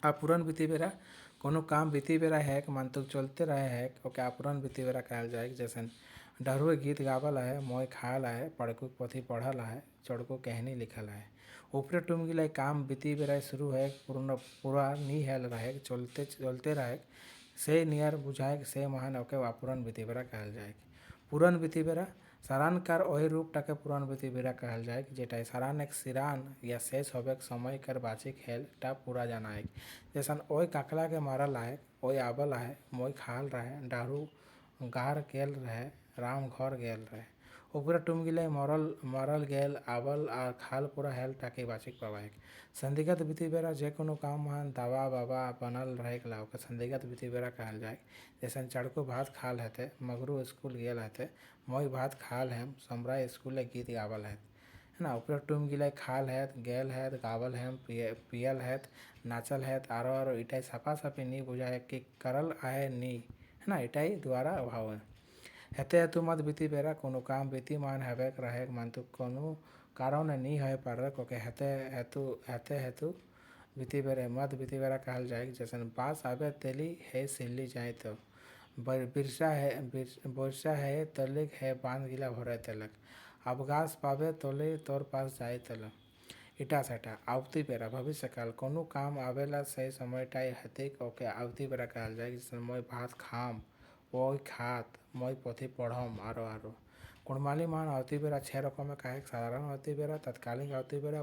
अपूर्ण बीती बेरा कोनो काम बीती बेरा है मानतु चलते रहे है ओके अपूर्ण बीती बेरा कहल जाए जैसे डरुए गीत गावल है मोय खाल है पड़कू पोथी पढ़ल है चढ़को कहनी लिखल है। ऊपरे टूम गिलाई काम बीती बेरा शुरू है पूरा नी हेल रहे चलते रहे से नियर बुझाए से महान ओके अपूर्ण बीती बेरा कहल जाए। पूर्ण बीती बेरा सारान कार वही रूपटाके पूर्ण बीती बेरा कहल जाए जेटा सारान एक सिरान या शेष होबे समय कर बाचिक हेल टा पूरा जानाए जैसन ओय काकला के मारल है ओय आवल है मोय खाल रहे डारू गार गेल रहे राम घर गेल रहे। ऊपर टूम गिले मरल गेल आवल आ खाल पूरा हेल टाके बाचिक पवाए। संदिग्ध बीती बेरा जे कोनो काम मान दावा बाबा बनल रहेला ओके संदिग्ध बीती बेरा कहल जाए जैसन चड़को भात खाल हेते मगरू स्कूल गेल हेते मोय भात खाल है समरा स्कूल गीत गावल है ना। ऊपर टूम गिले खाल है गेल है गावल है पियल है नाचल है आरो इटाई सफा सफी नहीं बुझाए कि करल आए नहीं है ना इटाई द्वारा अभाव है। हेते हेतु मत बीती बेरा कोनो काम बीती मान हवे रहे मानतु कोनो कारण नहीं है पर ओके हेते हेतु बीती बेरे मत बीती बेरा कहल जाए जैसन बास आवे तेली है सिल्ली जाए तो बिरसा है तलिक है बांध गिला भरे तलक अवकाश पावे तोले तोर पास जाए तलक। इटा सेटा आवती बेरा भविष्य काल कोनो काम आवेला सही समय टाई हतिक ओके आवती बेरा कहल जाए जैसे मैं भात खाम ओई खात मैं पोथी पढ़म आरो। कुड़माली मान आवती बेरा 6 रकम का है। साधारण आवती बेरा, तत्कालीन आवती बेरा,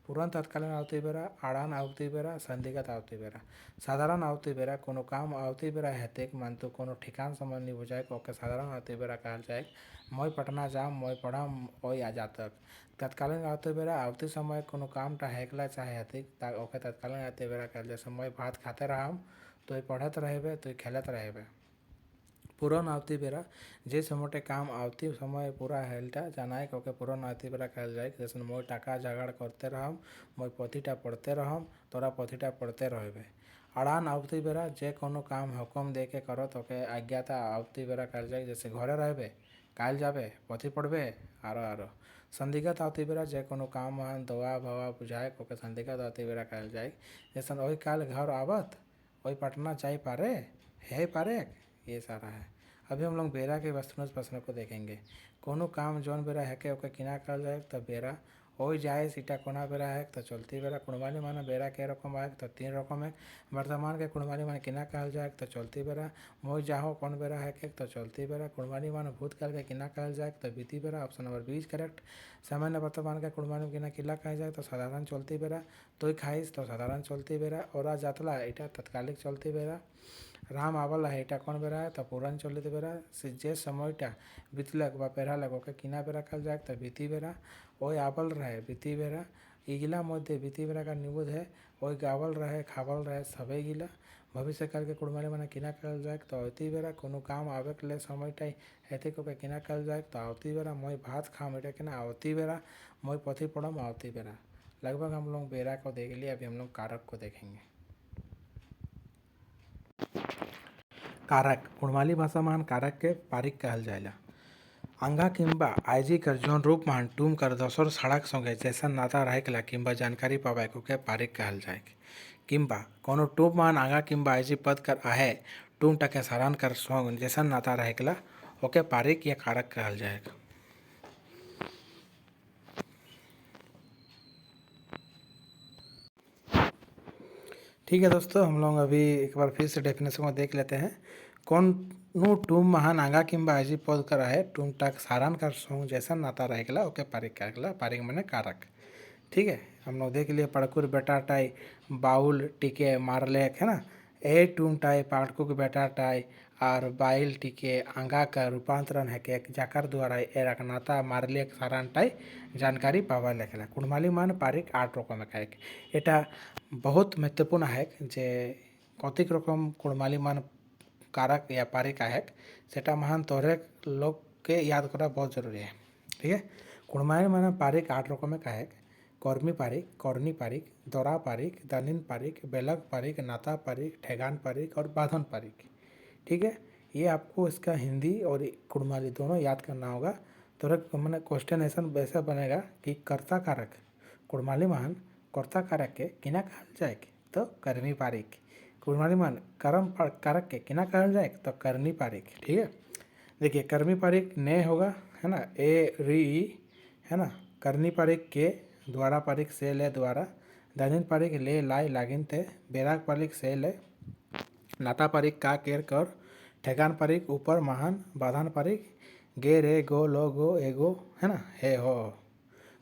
पूर्ण तत्कालीन आवती बेरा, आड़ान आवती बेरा, संदिग्ध आवती बेरा। साधारण आवती बेरा कोनो काम आवती बेरा हेते मानतु कोनो ठिकान समय नहीं बुझाए ओके साधारण आवती बेरा कहल जाए मैं पटना जाम मैं पढ़म ओई आजातक। तत्कालीन आवती बेरा आवती समय कोनो काम टा हेकला चाहे हतिक ओके तत्कालीन आवती बेरा कहल जाए मैं भात खाते रहम तो पढ़त रहेबे तो खेलत रहेबे। पूर्ण आवती बेरा जे समोटे काम आवती समय पूरा हेल्टा जानाए ओके पूर्ण आवती बेरा कहल जाए जैसे मैं टाका जगाड़ करते रहम मैं पोथीटा पढ़ते रहम तोरा पोथीटा पढ़ते रहेबे। अड़ान आवती बेरा जे कोनो काम हुक्म दे के करत ओके आज्ञाता आवती बेरा कहल जाए जैसे घरे रहबे काल जाबे पोथी पढ़बे आरो। संदिग्ध आवती बेरा जे कोनो काम मान दवा भवा बुझाए ओके संदिग्ध आवती बेरा कहल जाए जैसे ओही काल घर आवत ओही पटना जाई पारे है पारे ये सारा है। अभी हम लोग बेरा के वस्तुनिष्ठ प्रश्न को देखेंगे। कोनो काम जौन बेरा हेके ओके किना कहल जाए तो बेरा हो जाए सीटा कोना बेरा है तो चलती बेरा कुणमाली माने बेरा के रकम है तो 3 रकम है। वर्तमान के कुणमाली माने किना कहल जाए तो चलती बेरा। मोई जाहो कौन बेरा है के तो चलती बेरा। कुणमाली माने भूतकाल के किना कहल जाए तो बीती बेरा। Option number 20 correct. सामान्य वर्तमान के कुणमाली में किना किला कहल जाए तो साधारण चलती बेरा। तोय खाइस तो साधारण चलती बेरा। ओरा जातला एटा तत्कालिक चलती बेरा। राम आवल है एटा कौन बेरा है तो पूरन चलित बेरा। जे সময়টা बीतलक बा पेरालक ओके किना बेरा कहल जाए तो बीती बेरा। ओय आवल रहे बीती बेरा। इगिला मध्य बीती बेरा का निबोध है। ओय गावल रहे खावल रहे सबे गिला। भविष्यकाल के कुणमाली माने किना कहल जाए तो अवती बेरा। कोनो काम आवे के ले সময়टाई हेते को किना कहल जाए तो आवती बेरा। मोय भात खाम एटा किना आवती बेरा। मोय पथी पढ़म आवती बेरा। लगभग हम लोग बेरा को देख लिए। अभी हम लोग कारक को देखेंगे। कारक कुणमाली भाषा मान कारक के पारिक कहल जाएला। आंगा किंबा आईजी कर जौन रूप मान टूम कर दोसर सड़क संगे जैसन नाता रहेला किंबा जानकारी पावे के पारिक कहल जाए। किंबा कोनो टूम मान आंगा किंबा आईजी पद कर आहे टूम टके सारान कर संग जैसन नाता रहेला ओके पारिक या कारक कहल जाए। ठीक है दोस्तों, हम लोग अभी एक बार फिर से डेफिनेशन को देख लेते हैं। कौन टूम महान आगा किंबा आईजी पद कर है टूम टक सारान कर संग जैसा नाता रहेला ओके पारिक कहला। पारिक माने कारक। ठीक है, हम लोग देख लिए पड़कुर बेटा टाई बाउल टिके मारलेक है ना। ए टूम टाई पाड़कुक बेटा टाई और बाइल टिके आंगा का रूपांतरण है के जाकर द्वारा एरक नाता मारलेक सारान टाई जानकारी पावा लेखेला। कुणमाली मान पारिक 8 रकम है। एटा बहुत महत्वपूर्ण है जे कतिक रकम कुणमाली मान कारक या पारिक है सेटा महान तोहरे लोग के याद करा बहुत जरूरी है। ठीक है, कुणमाली मान पारिक 8 रकम है। कर्मी पारिक, करनी पारिक, दौरा पारिक, दानिन पारिक, बेलग पारिक, नाता पारिक, ठेगान पारिक और बाधन पारिक। ठीक है, ये आपको इसका हिंदी और कुणमाली दोनों याद करना होगा। तो मैंने क्वेश्चन ऐसा वैसा बनेगा कि कर्ता कारक कुणमाली मान कर्ता कारक के किना कहल जाए तो कर्मी पारिक। कुणमाली मान कर्म कारक के किना कहल जाए तो करनी पारिक। ठीक है, देखिए कर्मी पारिक ने होगा है ना, ए री है ना। करनी पारिक के, द्वारा पारिक से ले द्वारा, दानिन पारिक ले लाई लागिन ते, बेराग पारिक से ले, नाता पारिक का केर कर, ठेगान पारिक ऊपर महान, बाधान पारिक गे रे गो लो गो एगो है ना हे हो।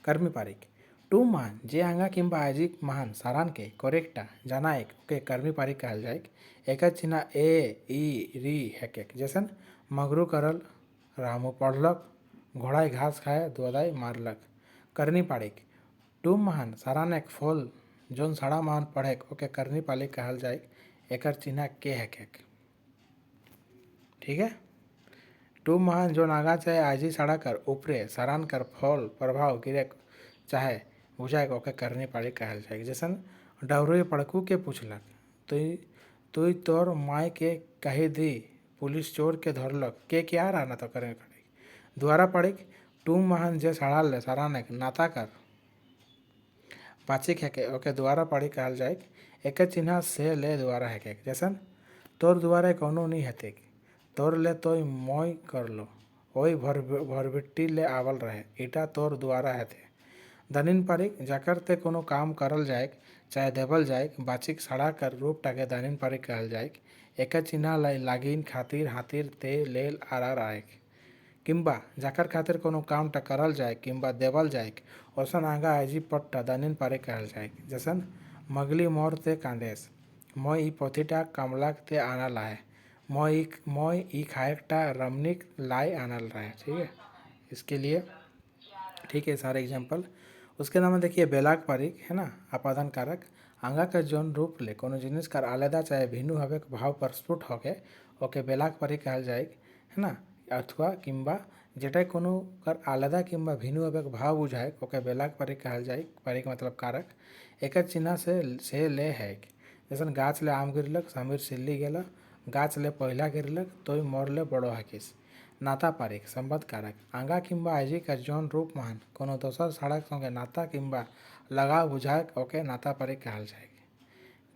कर्मी पारिक टू महान जे आंगा किंबा आजी महान सारान के करेक्टा जानाइक ओके कर्मी पारिक कहल जाए। एक चिन्ह ए ई री हेकेक जैसन मगरू करल, रामू पढ़लक, घोड़ाई घास खाए, दुआदाई मारलक। करनी पारिक टूम महान सारान एक फल जोन साड़ा महान पढ़े ओके करनी पालिक कहल जाए। एकर चिन्ह के हेकेक। ठीक है, टूम महान जोन आगा चाहे आजी साड़ा कर ऊपरे सारान कर फल प्रभाव गिरे चाहे बुझाए ओके करनी पारिक कहल जाए। जैसन डवरू पड़कू के पूछलक तुई तोर माय के कही दी पुलिस चोर के धरलक के क्या रहना तो करनी पारिक। द्वारा पारिक टूम महान जे साड़ा ले सारान एक नाता कर पाचिक है ओके द्वारा पारिक कहल जाए। एक चिन्ह से ले द्वारा है जैसन तोर द्वारा कौनो नहीं हते तोर ले तोय मोय कर लो ओई भरबिट्टी ले आवल रहे ईटा तोर द्वारा है थे। दानिन पारिक जाकर ते कोनो काम करल जाए चाहे देवल जाए बाचिक सड़ा कर रूप टाके दानिन पारिक कहल जाए। एक चिन्ह लागिन खातिर हातिर ते लेल आर आए किंबा जाकर खातिर कोनो काम टा करल जाए किंबा देवल जाए ओसन आगा आजी पट्टा दानिन पारिक कहल जाए। जैसन मगली मोर ते कांदेस मोय ई पोथीटा कमलाक ते आनल आए मोय ई खाएकटा रमनिक लाई आनल रहे। ठीक है, इसके लिए ठीक है सारे एग्जाम्पल। उसके नाम देखिए बेलाग पारिक है ना, आपादन कारक आंगा का जौन रूप ले कोनो जिनिस कर आलेदा चाहे भिन्नु हवे भाव पर स्फुट होके ओके बेलाग पारिक कहल जाए है ना। अथवा किंबा जेटा कोनो कर आलेदा किंबा भिन्नु हवे भाव बुझाए ओके बेलाग पारिक कहल जाए। पारिक मतलब कारक। एक चिन्ह से ले है जैसन गाछ ले आम गिरलक समीर सिल्ली गेला, गाछ ले पहला गिरलक तोय मोर ले बड़ो हकिस। नाता पारिक संबंध कारक आंगा किंबा आजी का जौन रूप महान कोनो दोसर सड़क संगे नाता किंबा लगाव बुझाए ओके नाता पारिक कहल जाए।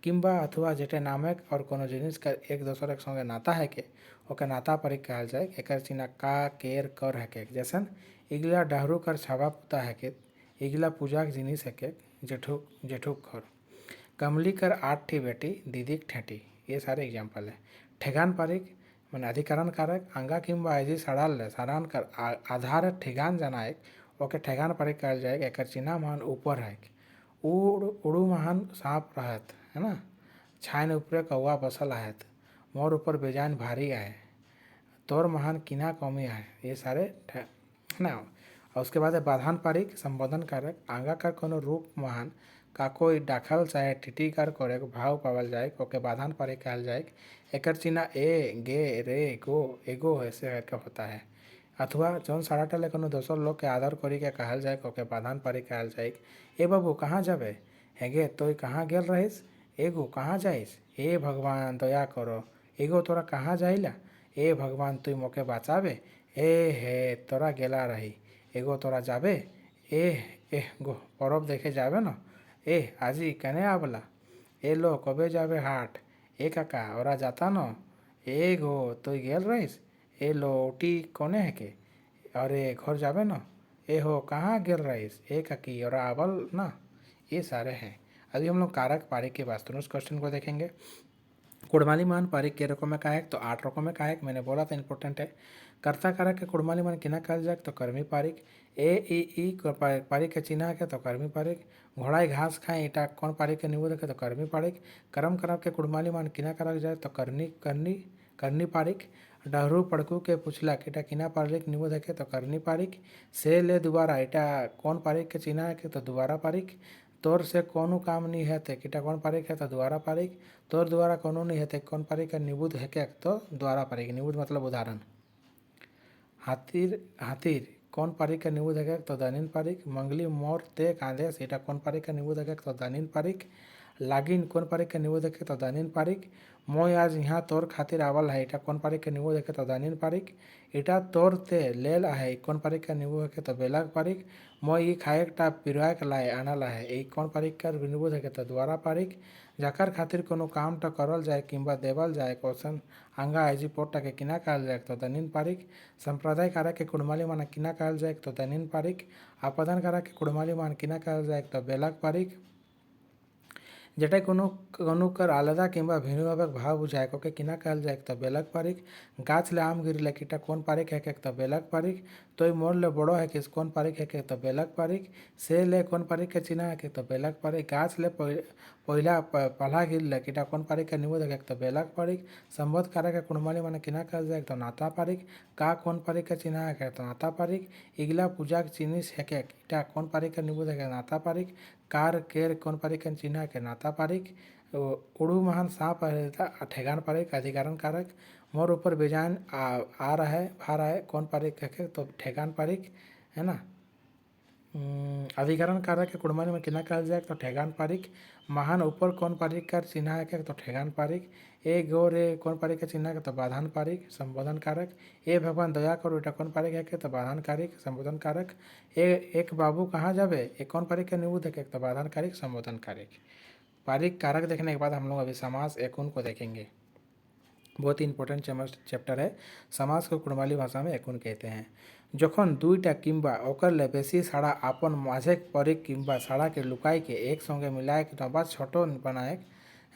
किंबा अथवा जेटे नामक और कोनो जिनिस का एक दूसरे के संगे नाता है के ओके नाता परीक कहल जाए। एकर चिन्ह का केर कर है के जैसन इगला डहरू कर छावा पुता है के इगला पूजा के जिनिस है के जेठुक जेठुक घर कमली कर 8 ठी बेटी दीदी ठेठी। ये सारे एग्जाम्पल है। ठेगान पारिक मैंने अधिकरण कारक अंगा किंबा ऐजी सड़ाल सारान कर आधार ठेगान जनाएक ओके ठेगान पारिक कहल जाए। एकर चिन्ह महान ऊपर है उड़ू महान सांप रहत है ना छाइन ऊपरे कौआ बसल आहत मोर ऊपर बेजान भारी आए तोर महान किना कौमी है। ये सारे है ना। और उसके बाद है बाधान पारिक संबोधन कारक आंगा का कोनो रूप महान का कोई दाखल चाहे टिटी कर करे भाव पावल जाए ओके बाधान पारिक कहल जाए। एकर चिन्ह ए गे रे गो एगो ऐसे करके होता है। अथवा जौन साड़ा टले कोनो दोसर लोग के आदर करी के कहल जाए ओके बाधान पारिक कहल जाए। ए बाबू कहाँ जाबे हेगे तोय कहाँ गेल रहिस एगो कहाँ जाइस ए भगवान दया करो एगो तोरा कहाँ जाइला ए भगवान तुई मोके बचाबे ए हे तोरा गेला रही एगो तोरा जाबे ए गो परब देखे जाबे न ए आजी कने आवला ए लो कबे जाबे हाट ए काका ओरा जाता न ए गो तुई गेल रहिस ए लो ओटी कोने है के अरे घर जाबे न ए हो कहाँ गेल रहिस ए काकी और आवल ना। ये सारे हैं। अभी हम लोग कारक पारिक के वास्तुनुस क्वेश्चन को देखेंगे। कुड़माली मान पारिक के रकम में का है तो 8 रकम में का है मैंने बोला था इंपॉर्टेंट है। कर्ता कारक के कुड़माली मान किना कहल जाए तो कर्मी पारिक ए ई पारिक के चिन्ह है तो कर्मी पारिक घोड़ाई घास खाए ईटा कौन पारिक के निबोध है तो कर्मी पारिक कर्म करब के कुड़माली मान किना करल जाए तो करनी करनी करनी पारिक डहरू पड़कू के पुछला कि किना पारिक निबोध है तो करनी पारिक से ले दोबारा इटा कौन पारिक के चिन्ह है तो दोबारा पारिक तोर से कोनो काम नहीं है ते किटा कौन पारिक है तो द्वारा पारिक तोर द्वारा कोनो नहीं है ते कौन पारिक का निबुद्ध है क्या तो द्वारा पारिक निबुद्ध मतलब उदाहरण। हाथीर हाथीर कौन पारिक का निबुद्ध है तो दनिन पारिक मंगली मोर ते कांधे सीटा कौन पारिक का निबुद्ध है तो दनिन पारिक लागिन कौन पारिक का निबुद्ध है तो दनिन पारिक मोय आज यहाँ तोर खातिर आवल है इटा कौन पारिक का निबुद्ध है तो दनिन पारिक इटा तोर ते लेल है कौन पारिक का निबुद्ध है तो बेलाग पारिक मोय ई खाए टा पिरवाए के लाए आना ला है एक कौन पारिक कर निबुद्ध है तो द्वारा पारिक जाकर खातिर कोनो काम टा करल जाए किंबा देवल जाए क्वेश्चन अंगा आईजी पोटा के किना कहल जाए तो दनिन पारिक संप्रदाय कारक के कुड़माली मान किना कहल जाए तो दनिन पारिक आपदान कारक के कुड़माली मान किना कहल जाए तो बेलाग पारिक जेटा कोनो कोनो कर आलादा किंबा भिन्नभावे भाव बुझाए के किना कहल जाए तो बेलग पारिक गाछ ले आम गिरले किटा कौन पारिक है तो बेलग पारिक तोय मोर ले बड़ो है कि कौन पारिक है तो बेलग पारिक से ले कौन पारिक के चिन्ह है तो बेलग पारिक गाछ ले पहला पल्हा गिरले किटा कौन पारिक के निबोध है तो बेलग पारिक संबोध कारक के कुड़माली माने किना कहल जाए तो नाता पारिक का कौन पारिक के चिन्ह है तो नाता पारिक इगला पूजा के चिनिस है किटा कौन पारिक के निबोध है रहा कार केर कौन पारिक के चिन्ह के नाता पारिक उड़ू महान सांप रहता ठेगान पारिक अधिकारण कारक मोर ऊपर बेजान आ रहा है भा रहा है कौन पारिक है तो ठेगान पारिक है ना। अधिकरण कारक के कुड़माली में किना कहल जाए तो ठेगान पारिक महान ऊपर कौन पारिक का चिन्ह है तो ठेगान पारिक ए गो रे कौन पारिक का चिन्ह है तो बाधान पारिक संबोधन कारक ए भगवान दया करो इटा कौन पारिक है तो बाधान कारक संबोधन कारक एक बाबू कहाँ जाबे एक कौन पारिक का निबुद्ध है तो बाधान कारक संबोधन कारक। पारिक कारक देखने के बाद हम लोग अभी समास एकुन को देखेंगे। बहुत ही इंपॉर्टेंट चैप्टर है। समास को कुड़माली भाषा में एकुन कहते हैं। जखन दुईटा किंबा ओकर ले बेसी साड़ा आपन माझे परिक किंबा साड़ा के लुकाई के एक संगे मिलाए के नबा छोटो बनाए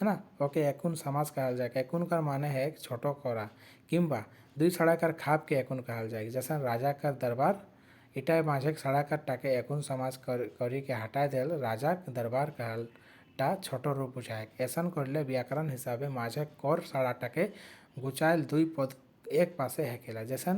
है ना ओके एकुन समास कहल जाए। एकुन का माने है छोटो कोरा किंबा दुई साड़ा कर खाप के एकुन कहल जाए। जैसे राजा का दरबार इटा माझे साड़ा कर टाके एकुन समास करी के हटाए देल राजा दरबार कहल टा छोटो रूप बुझाए। ऐसा करले व्याकरण हिसाबे माझे कोर साड़ाटाके गुचाइल दुई पद एक पासे हैकेला। जैसे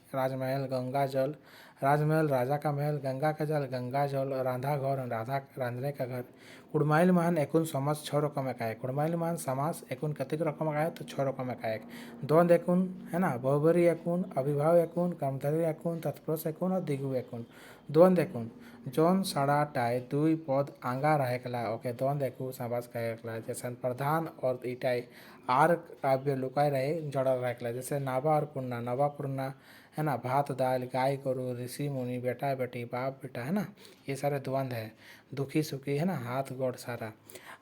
राजमहल गंगा जल राजमहल राजा का महल गंगा का जल गंगा जल राधा घर राधा रांधने का घर। कुड़माइल मान एकुन समास 6 रकम का है। कुड़माइल मान समास एकुन कतिक रकम का है तो 6 रकम का है। द्वंद्व एकुन है ना बहुबरी एकुन अभिभाव एकुन कर्मधारय एकुन तत्पुरुष एकुन और दिगु एकुन। द्वंद्व एकुन जौन साड़ा टाई दुई पद आंगा रहेला ओके द्वंद्व एकु समास कहेला। जैसे प्रधान और इटाई आर काव्य लुकाय रहे जड़ा रहेला। जैसे नावा और पुन्ना नवा पुन्ना है ना भात दाल गाय गरु ऋषि मुनि बेटा बेटी बाप बेटा है ना ये सारे द्वंद्व है। दुखी सुखी है ना हाथ गोड़ सारा।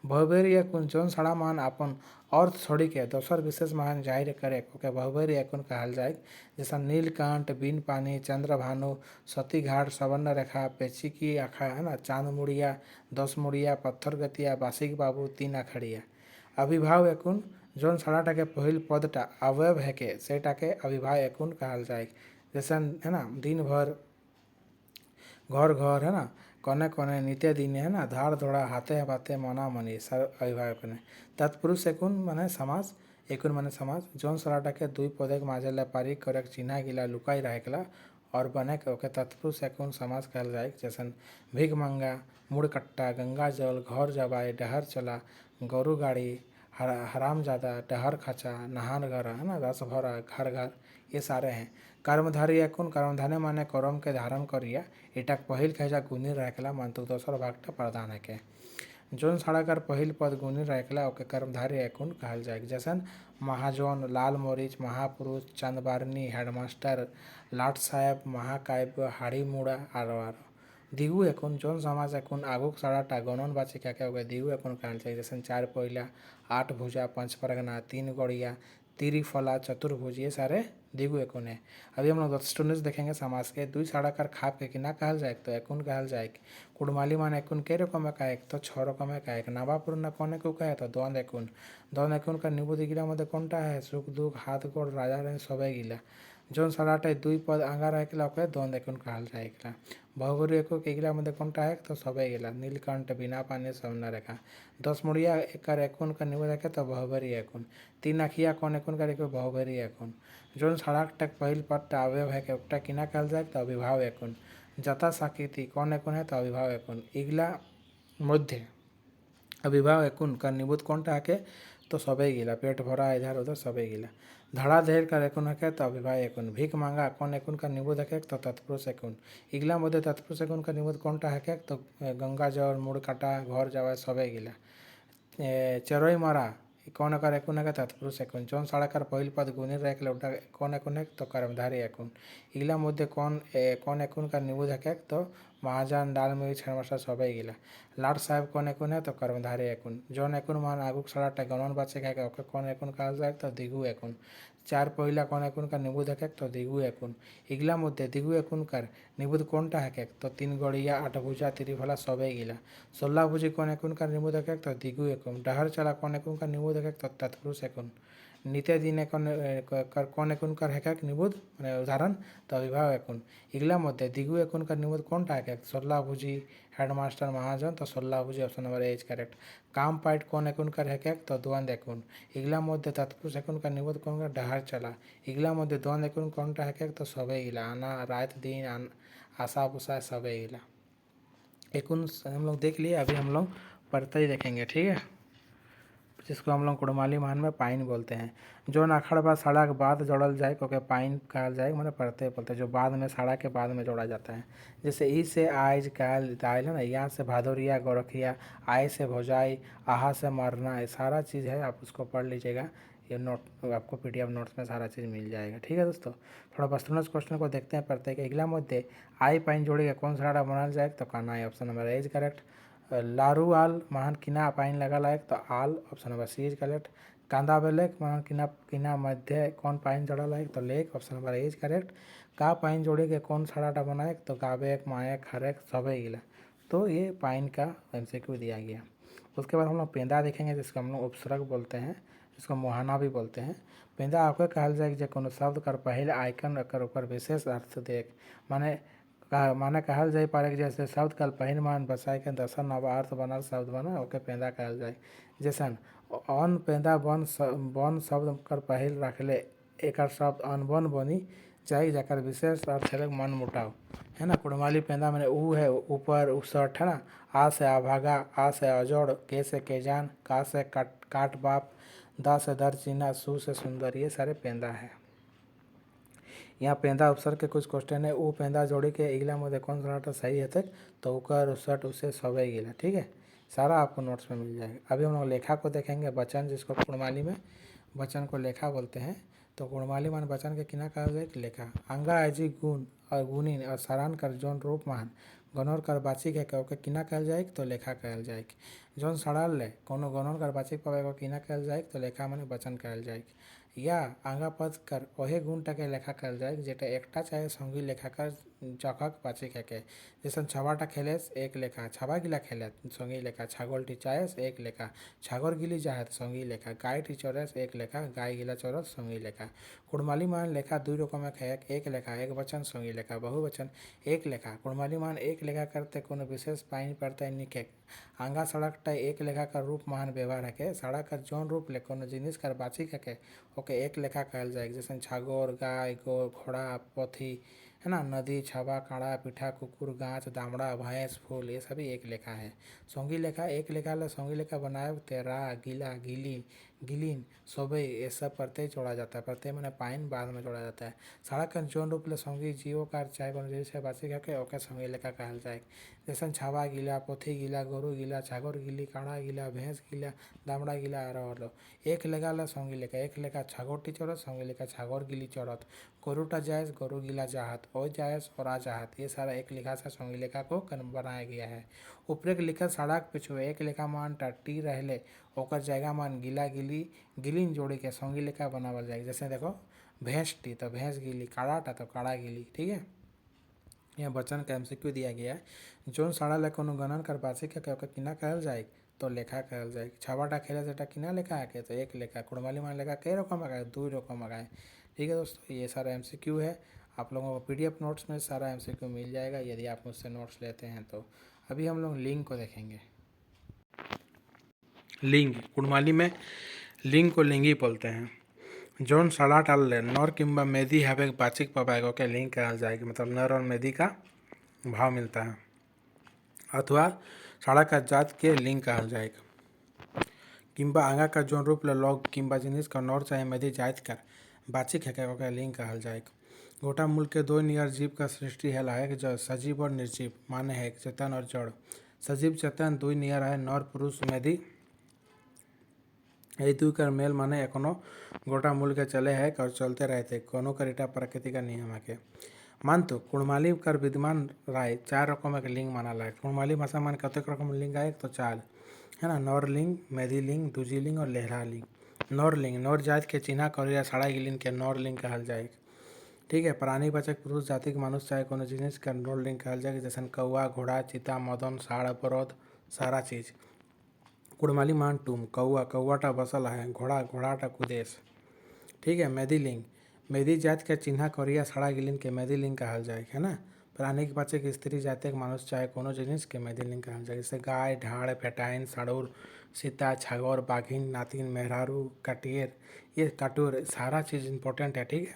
बहुबेर एकुन जौन साड़ा मान अपन अर्थ छोड़ी के दोसर विशेष मान जाहिर करे ओके बहुबेर एकुन कहल जाए। जैसा नीलकंठ, बिन पानी, चंद्रभानु, सती घाट, सवर्ण रेखा, पेची की आखा है ना, चांद मुड़िया, 10 मुड़िया, पत्थर गतिया, बासिक बाबू, 3 आखड़िया। अविभाव एकुन जौन साड़ाटा के पहिल पदटा अवयव है के सेटा के अविभाव एकुन कहल जाए। जैसा है ना, दिन भर, घर घर है ना, कने कने, नित्य दिन है ना, धार धोड़ा, हाथे बाते, मना मनी, सर अविभाव एकुन। तत्पुरुष एकुन माने समास, एकुन माने समास जौन साड़ाटा के दुई पदे के माझे पारी करे चिन्हा गिला लुकाई रहेला और बने के ओके तत्पुरुष एकुन समास कहल जाए। जैसन भीख मंगा, मुड़ कट्टा, गंगा जल, घर जबाई, डहर चला, गरु गाड़ी, हरामजादा, डहर खचा, नहान घर है ना, रस भरा, घर घर, ये सारे हैं। कर्मधारी एकुन कर्मधाने माने करम के धारण करिया इटा पहिल खेजा गुनी रहेला मंतु दोसर भागटा प्रधान है के। जौन साड़ाकर पहिल पद गुनी रहेला ओके कर्मधारी एकुन कहल जाए। जैसन महाजन, लाल मरीच, महापुरुष, चंदबारनी, हेडमास्टर, लाट साहेब, महाकाव्य, हाड़ी मुड़ा आरो दिगु एकुन जौन समाज एकुन आगुक साड़ाटा गणन बाची क्या होगा दिगु एकुन कहल जाए। जैसे 4 पहिला, 8 भुजा, 5 परगना, 3 गड़िया, तिरिफला, चतुर्भुज, ये सारे दिगु एकुन है। अभी हम लोग स्टूडेंट्स देखेंगे समाज के दुई साड़ाकर खाप के किना कहल जाए तो एकुन कहल जाए। कुड़माली मान एकुन के रकम का एक तो 6 रकम का एक। नावापुर कौन को कहे तो द्वंद एकुन। द्वंद एकुन का निबुद गिला मध्य कौनटा है सुख दुख हाथ गोड़ राजा रानी सबे गिला। जौन साड़ाटा दुई पद आंगा रहेला ओके द्वंद एकुन कहल जाए। बहुबरी एको केगिला मध्य कौनटा है तो सबे गिला। नीलकंठ, बिना पानी, सवर्ण रेखा। 10 मुड़िया एकर एकुन का निबुद है तो बहुबरी एकुन। 3 आखिया कौन एकुन का रेको बहुबरी एकुन। जौन साड़ाटा पहिल पदटा अवयव है के किना कहल जाए तो अविभाव एकुन। जता साकिती कौन एकुन है तो अविभाव एकुन। इगला मध्य अविभाव एकुन का निबुद कौनटा है तो सबे गिला। पेट भरा इधर उधर सबे गिला। धड़ा धेर का एकुन है तो अविभाव एकुन। भीख मांगा कौन एकुन का निबुद है तो तत्पुरुष एकुन। इगला मध्य तत्पुरुष एकुन का निबुद कौनटा है तो गंगा जल, मुड़ काटा, घर जावा सबे गिला। चरोई मारा कौन कर एकुन है तत्पुरुष एकुन। जौन साड़ाकर पहिल पद गुनी रहेला उल्टा कौन एकुन है तो कर्मधारी एकुन। इगला मध्य कौन एकुन का निबुद है तो महाजन, डाल मिर्च, हेडमास्टर सबे गिला। लाट साहेब कौन एकुन है तो कर्मधारी एकुन। जौन एकुन मान आगुक साड़ाटा गणन बाचे है ओके कौन एकुन कहल जाए तो दिगु एकुन। 4 पहिला कौन एकुन का निबुद है तो दिगु एकुन। इगला मध्य दिगु एकुन कर निबुद कौनटा है तो 3 गड़िया, 8 भुजा, तिरिफला सबे गिला। 16 भुजी कौन एकुन का निबुद है तो दिगु एकुन। डहर चला कौन एकुन का निबुद है तो तत्पुरुष एकुन। नित्य दिन कौन एकुन कर है निबुद मैंने उदाहरण तो अविभाव एकुन। इगला मध्य दिगु एकुन का निबुद कौनटा है 16 भुजी, हेडमास्टर, महाजन तो 16 भुजी option number A is correct. काम पाइट कौन एकुन कर है तो द्वंद एकुन। इगला मध्य तत्पुरुष एकुन का निबुद कौन का डहर चला। इगला मध्य द्वंद एकुन कौनटा है तो सबे गिला। आना रात दिन आशा पुसा सबे गिला। एकुन हम लोग देख लिए। अभी हम लोग परतई देखेंगे, ठीक है, जिसको हम लोग कुड़माली मान में पाइन बोलते हैं। जो अखड़ बा साड़ा के बाद जोड़ल जाए क्योंकि पाइन कहल जाए मैंने परते बोलते जो बाद में साड़ा के बाद में जोड़ा जाता है। जैसे ई से आइज काल दाइल है ना, यहाँ से भादोरिया गोरखिया, आय से भौजाई, आहा से मरना, ये सारा चीज़ है, आप उसको पढ़ लीजिएगा। ये नोट आपको PDF नोट्स में सारा चीज़ मिल जाएगा, ठीक है दोस्तों। थोड़ा बस्तुनस क्वेश्चन को देखते हैं पढ़ते के। अगला मुद्दे आई पाइन जोड़ेगा कौन साड़ा बनाल जाए तो काना है option number A is correct. लारू आल महान किना पाइन लगा लायक तो आल option number C is correct. कांदा बेलेक महान किना किना मध्य कौन पाइन जोड़ा लायक तो lake option number A is correct. का पाइन जोड़े के कौन साड़ाटा बनाए तो गाबेक मायक हरेक सबे गिला। तो ये पाइन का MCQ दिया गया। उसके बाद हम लोग पेंदा देखेंगे जिसको हम लोग उपसर्ग बोलते हैं, जिसको मुहाना भी बोलते हैं। पेंदा आपको कहल जाए कि कोनो शब्द कर पहले आइकन कर ऊपर विशेष अर्थ देख माने कहल जाए पारे कि जैसे शब्द कल पहिन मान बसाए के दसन नव अर्थ बनल शब्द बना ओके पेंदा कहल जाए। जैसन अन पेंदा बन शब्द कर पहिल रखले एक शब्द अनबन बनी जाए जकर विशेष अर्थ है मन मुटाव, है ना। कुड़माली पेंदा मैंने ऊ है ऊपर उसठ, है ना। आ से आभागा, आ से अजोड़, के से केजान, का से काट बाप, दा से दर चीना, सु से सुंदर, ये सारे पेंदा है। यहाँ पेंदा उपसर्ग के कुछ क्वेश्चन है। वो पेंदा जोड़ी के इगला मध्य कौन सा सही है तक तो उकर उसट उसे सवे गिला, ठीक है। सारा आपको नोट्स में मिल जाएगा। अभी हम लोग लेखा को देखेंगे, वचन जिसको कुड़माली में वचन को लेखा बोलते हैं। तो कुड़माली मान वचन के किना कहा जाए लेखा। अंगा आजी गुण और गुणी और सरान कर जोन रूप मान गणोर कर बाचिक है ओके किना कहल जाए तो लेखा कहल जाए। जौन सड़ल ले कोनो गणोर कर बाचिक पावे को किना कहल जाए तो लेखा माने वचन कहल जाए। या आगा पद कर ओहे गुणटाके लेखा कहल जाए जेटा एकटा चाहे संगी लेखाकार जखक बाचिक है। जैसन छबाटा खेलेस एक लेखा, छबा गिला खेले संगी लेखा, छागलटी चाहेस एक लेखा, छागर गिली जाहत संगी लेखा, गायटी चोरेस एक लेखा, गाय गिला चोरस संगी लेखा। कुड़माली मान लेखा दुई रकम एक लेखा, एक वचन संगी लेखा, बहुवचन एक लेखा। कुड़माली मान एक लेखा करते कोनो विशेष पाइन पड़ता निके आंगा सड़क एक लेखा का रूप महान व्यवहार है। सड़क का जौन रूप ले कोनो जिनिस कर बाचिक है ओके एक लेखा कहल जाए। जैसे छागोर, गाय, गो, घोड़ा, पोथी है ना, नदी, छबा, काड़ा, पिठा, कुकुर, गाछ, दामड़ा, भैंस, फूल, ये सभी एक लेखा है। सोंगी लेखा एक लेखा ले सोंगी लेखा बनाए तेरा, गीला, गीली, गिलीन, सोबे, ये सब प्रत्यय जोड़ा जाता है। प्रत्यय मैंने पाइन बाद में जोड़ा जाता है। सड़क का जौन रूप ले सोंगी जीवो कार चाहे कोनो जिनिस बाचिक है ओके सोंगी लेखा कहल जाए। जैसे छाबा गिला, पोथी गिला, गोरु गिला, छागोर गिली, काड़ा गिला, भैंस गिला, दामड़ा गिला और एक लेखा ले सोंगी लेखा एक लेखा छागोरटी चौरत सोंगी लेखा छागोर गिली चौरत, गोरुटा जायस गोरु गिला जाहत, ओ जायस और आ जाहत। ये सारा एक लेखा से सोंगी लेखा को बनाया गया है। ऊपरे लिखा सड़क पिछू एक लेखा मान टी रहले ओकर जगह मान गिला गिली गिलीन जोड़ी के सोंगी लेखा बनावल जाए। जैसे देखो भैंस टी तो भैंस गिली, काड़ाटा तो काड़ा गिली। ठीक है, यह वचन का एमसीक्यू दिया गया है। जौन सड़ा ले कोनो गणन कर बाचिक है ओके किना कहल जाए तो लेखा कहल जाए। छबाटा खेले जेटा किना लेखा है तो एक लेखा। कुड़माली मान लेखा कई रकम आ गए, 2 रकम आ गए। ठीक है दोस्तों, ये सारा एमसीक्यू है। आप लोगों को पीडीएफ नोट्स में सारा एमसीक्यू मिल जाएगा यदि आप मुझसे नोट्स लेते हैं तो। अभी हम लोग लिंग को देखेंगे। लिंग कुड़माली में लिंग को लिंगी बोलते हैं। जौन सड़ा टाल ले नर किंबा मेदी हवे बाचिक पवाएगा ओके लिंग कहल जाएगी। मतलब नर और मेदी का भाव मिलता है अथवा साड़ा का जात के लिंग कहल जाएगा। किंबा आंगा का जौन रूप ले लौग किंबा जिनिस का नौर चाहे मेदी जात कर बाचिक है ओके लिंग कहल जाएगा। गोटा मूल के दो नियर जीव का सृष्टि है लायक जो सजीव और निर्जीव माने है चेतन और जड़। सजीव चेतन दुई नियर है नर पुरुष मेदी ये दुई कर मेल माने एकोनो गोटा मूल के चले है और चलते रहते कोनो करीटा प्रकृति का नियम है के मान तो कुड़माली कर विद्यमान राय 4 रकम एक लिंग माना लायक। कुड़माली भाषा मान कतेक रकम लिंग आए तो 4 है ना, नौर लिंग, मेदी लिंग, दूजी लिंग और लेहरा लिंग। नौर लिंग नौर जात के चिन्हा करिया साड़ा गिलिन के नौर लिंग कहल जाए। ठीक है, प्राणी वाचक पुरुष जाति के मनुष्य चाहे कोनो जिनिस का नौर लिंग कहल जाए। जैसे कौआ, घोड़ा, चीता, मदन, साड़, बरद सारा चीज। कुड़माली मान टूम कौआ कौआटा बसल है, घोड़ा घोड़ाटा कुदेश। ठीक है, मेदी लिंग मेदी जात के चिन्हा करिया साड़ा गिलिन के मेदी लिंग कहल जाए है ना। प्राणी के पाचे के स्त्री जाति के मनुष्य चाहे कोनो जिनिस के मेदी लिंग कहल जाए। जैसे गाय, ढाड़, पेटाइन, साड़ुर, सीता, छागौर, बाघिन, नातिन, मेहरारू, कटियर, ये कटोर सारा चीज़ इंपॉर्टेंट है। ठीक है,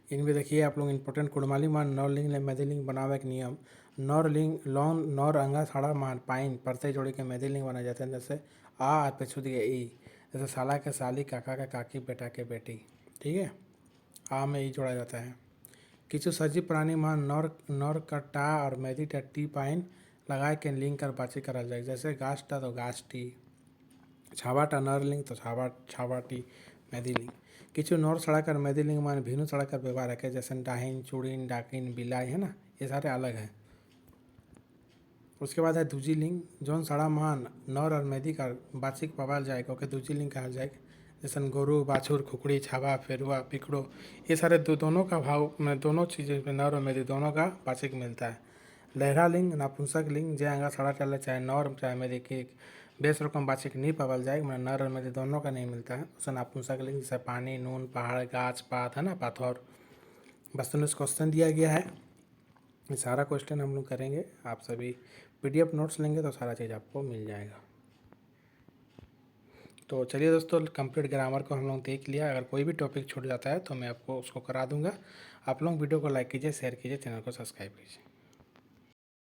इनमें देखिए आप लोग इंपॉर्टेंट कुड़माली मान नौर लिंग ले मेदी लिंग बनावे के नियम। नौर लिंग लौन नौर अंगा साड़ा मान पाइन प्रत्यय जोड़ी के मेदी लिंग बनाए जाते हैं। जैसे आ और पिछू दिए ई, जैसे साला के साली, काका के काकी, बेटा के बेटी। ठीक है, आ में ई जोड़ा जाता है। किछु सजीव प्राणी मान नौर नौर का टा और मेदी टा टी पाइन लगाए के लिंग कर बाची करल जाए। जैसे गाछ टा तो गाछ टी, छावाटा नर लिंग तो छावाटी मेदी लिंग। किछु नौर सड़ा कर मेदी लिंग मान भिनु सड़ा कर व्यवहार है। जैसे डाहिन, चूड़ीन, डाकिन, बिलाई है ना, ये सारे अलग हैं। उसके बाद है दूजी लिंग जौन सड़ा मान नौर और मेदी का बाचिक पवाल जाएगा ओके दूजी लिंग कहा जाएगा। जैसे गोरु, बाछुर, खुकड़ी, छावा, फेरुआ, पिकड़ो, ये सारे दोनों का भाव में दोनों चीज़ें में नर और मेदी दोनों का बाचिक मिलता है। लहरा लिंग नापुंसक लिंग जे आंगा सड़ा चले चाहे नौर चाहे मेदी की बेस रकम बाचिक नहीं पवाल जाएगा। मैंने नर और मेदी दोनों का नहीं मिलता है। उसे नापुंसक लिंग जैसे पानी, नून, पहाड़, गाछ, पात है ना, पाथर। बस तुमने क्वेश्चन दिया गया है, ये सारा क्वेश्चन हम लोग करेंगे। आप सभी पीडीएफ नोट्स लेंगे तो सारा चीज़ आपको मिल जाएगा। तो चलिए दोस्तों, कंप्लीट ग्रामर को हम लोग देख लिया। अगर कोई भी टॉपिक छूट जाता है तो मैं आपको उसको करा दूंगा। आप लोग वीडियो को लाइक कीजिए, शेयर कीजिए, चैनल को सब्सक्राइब कीजिए।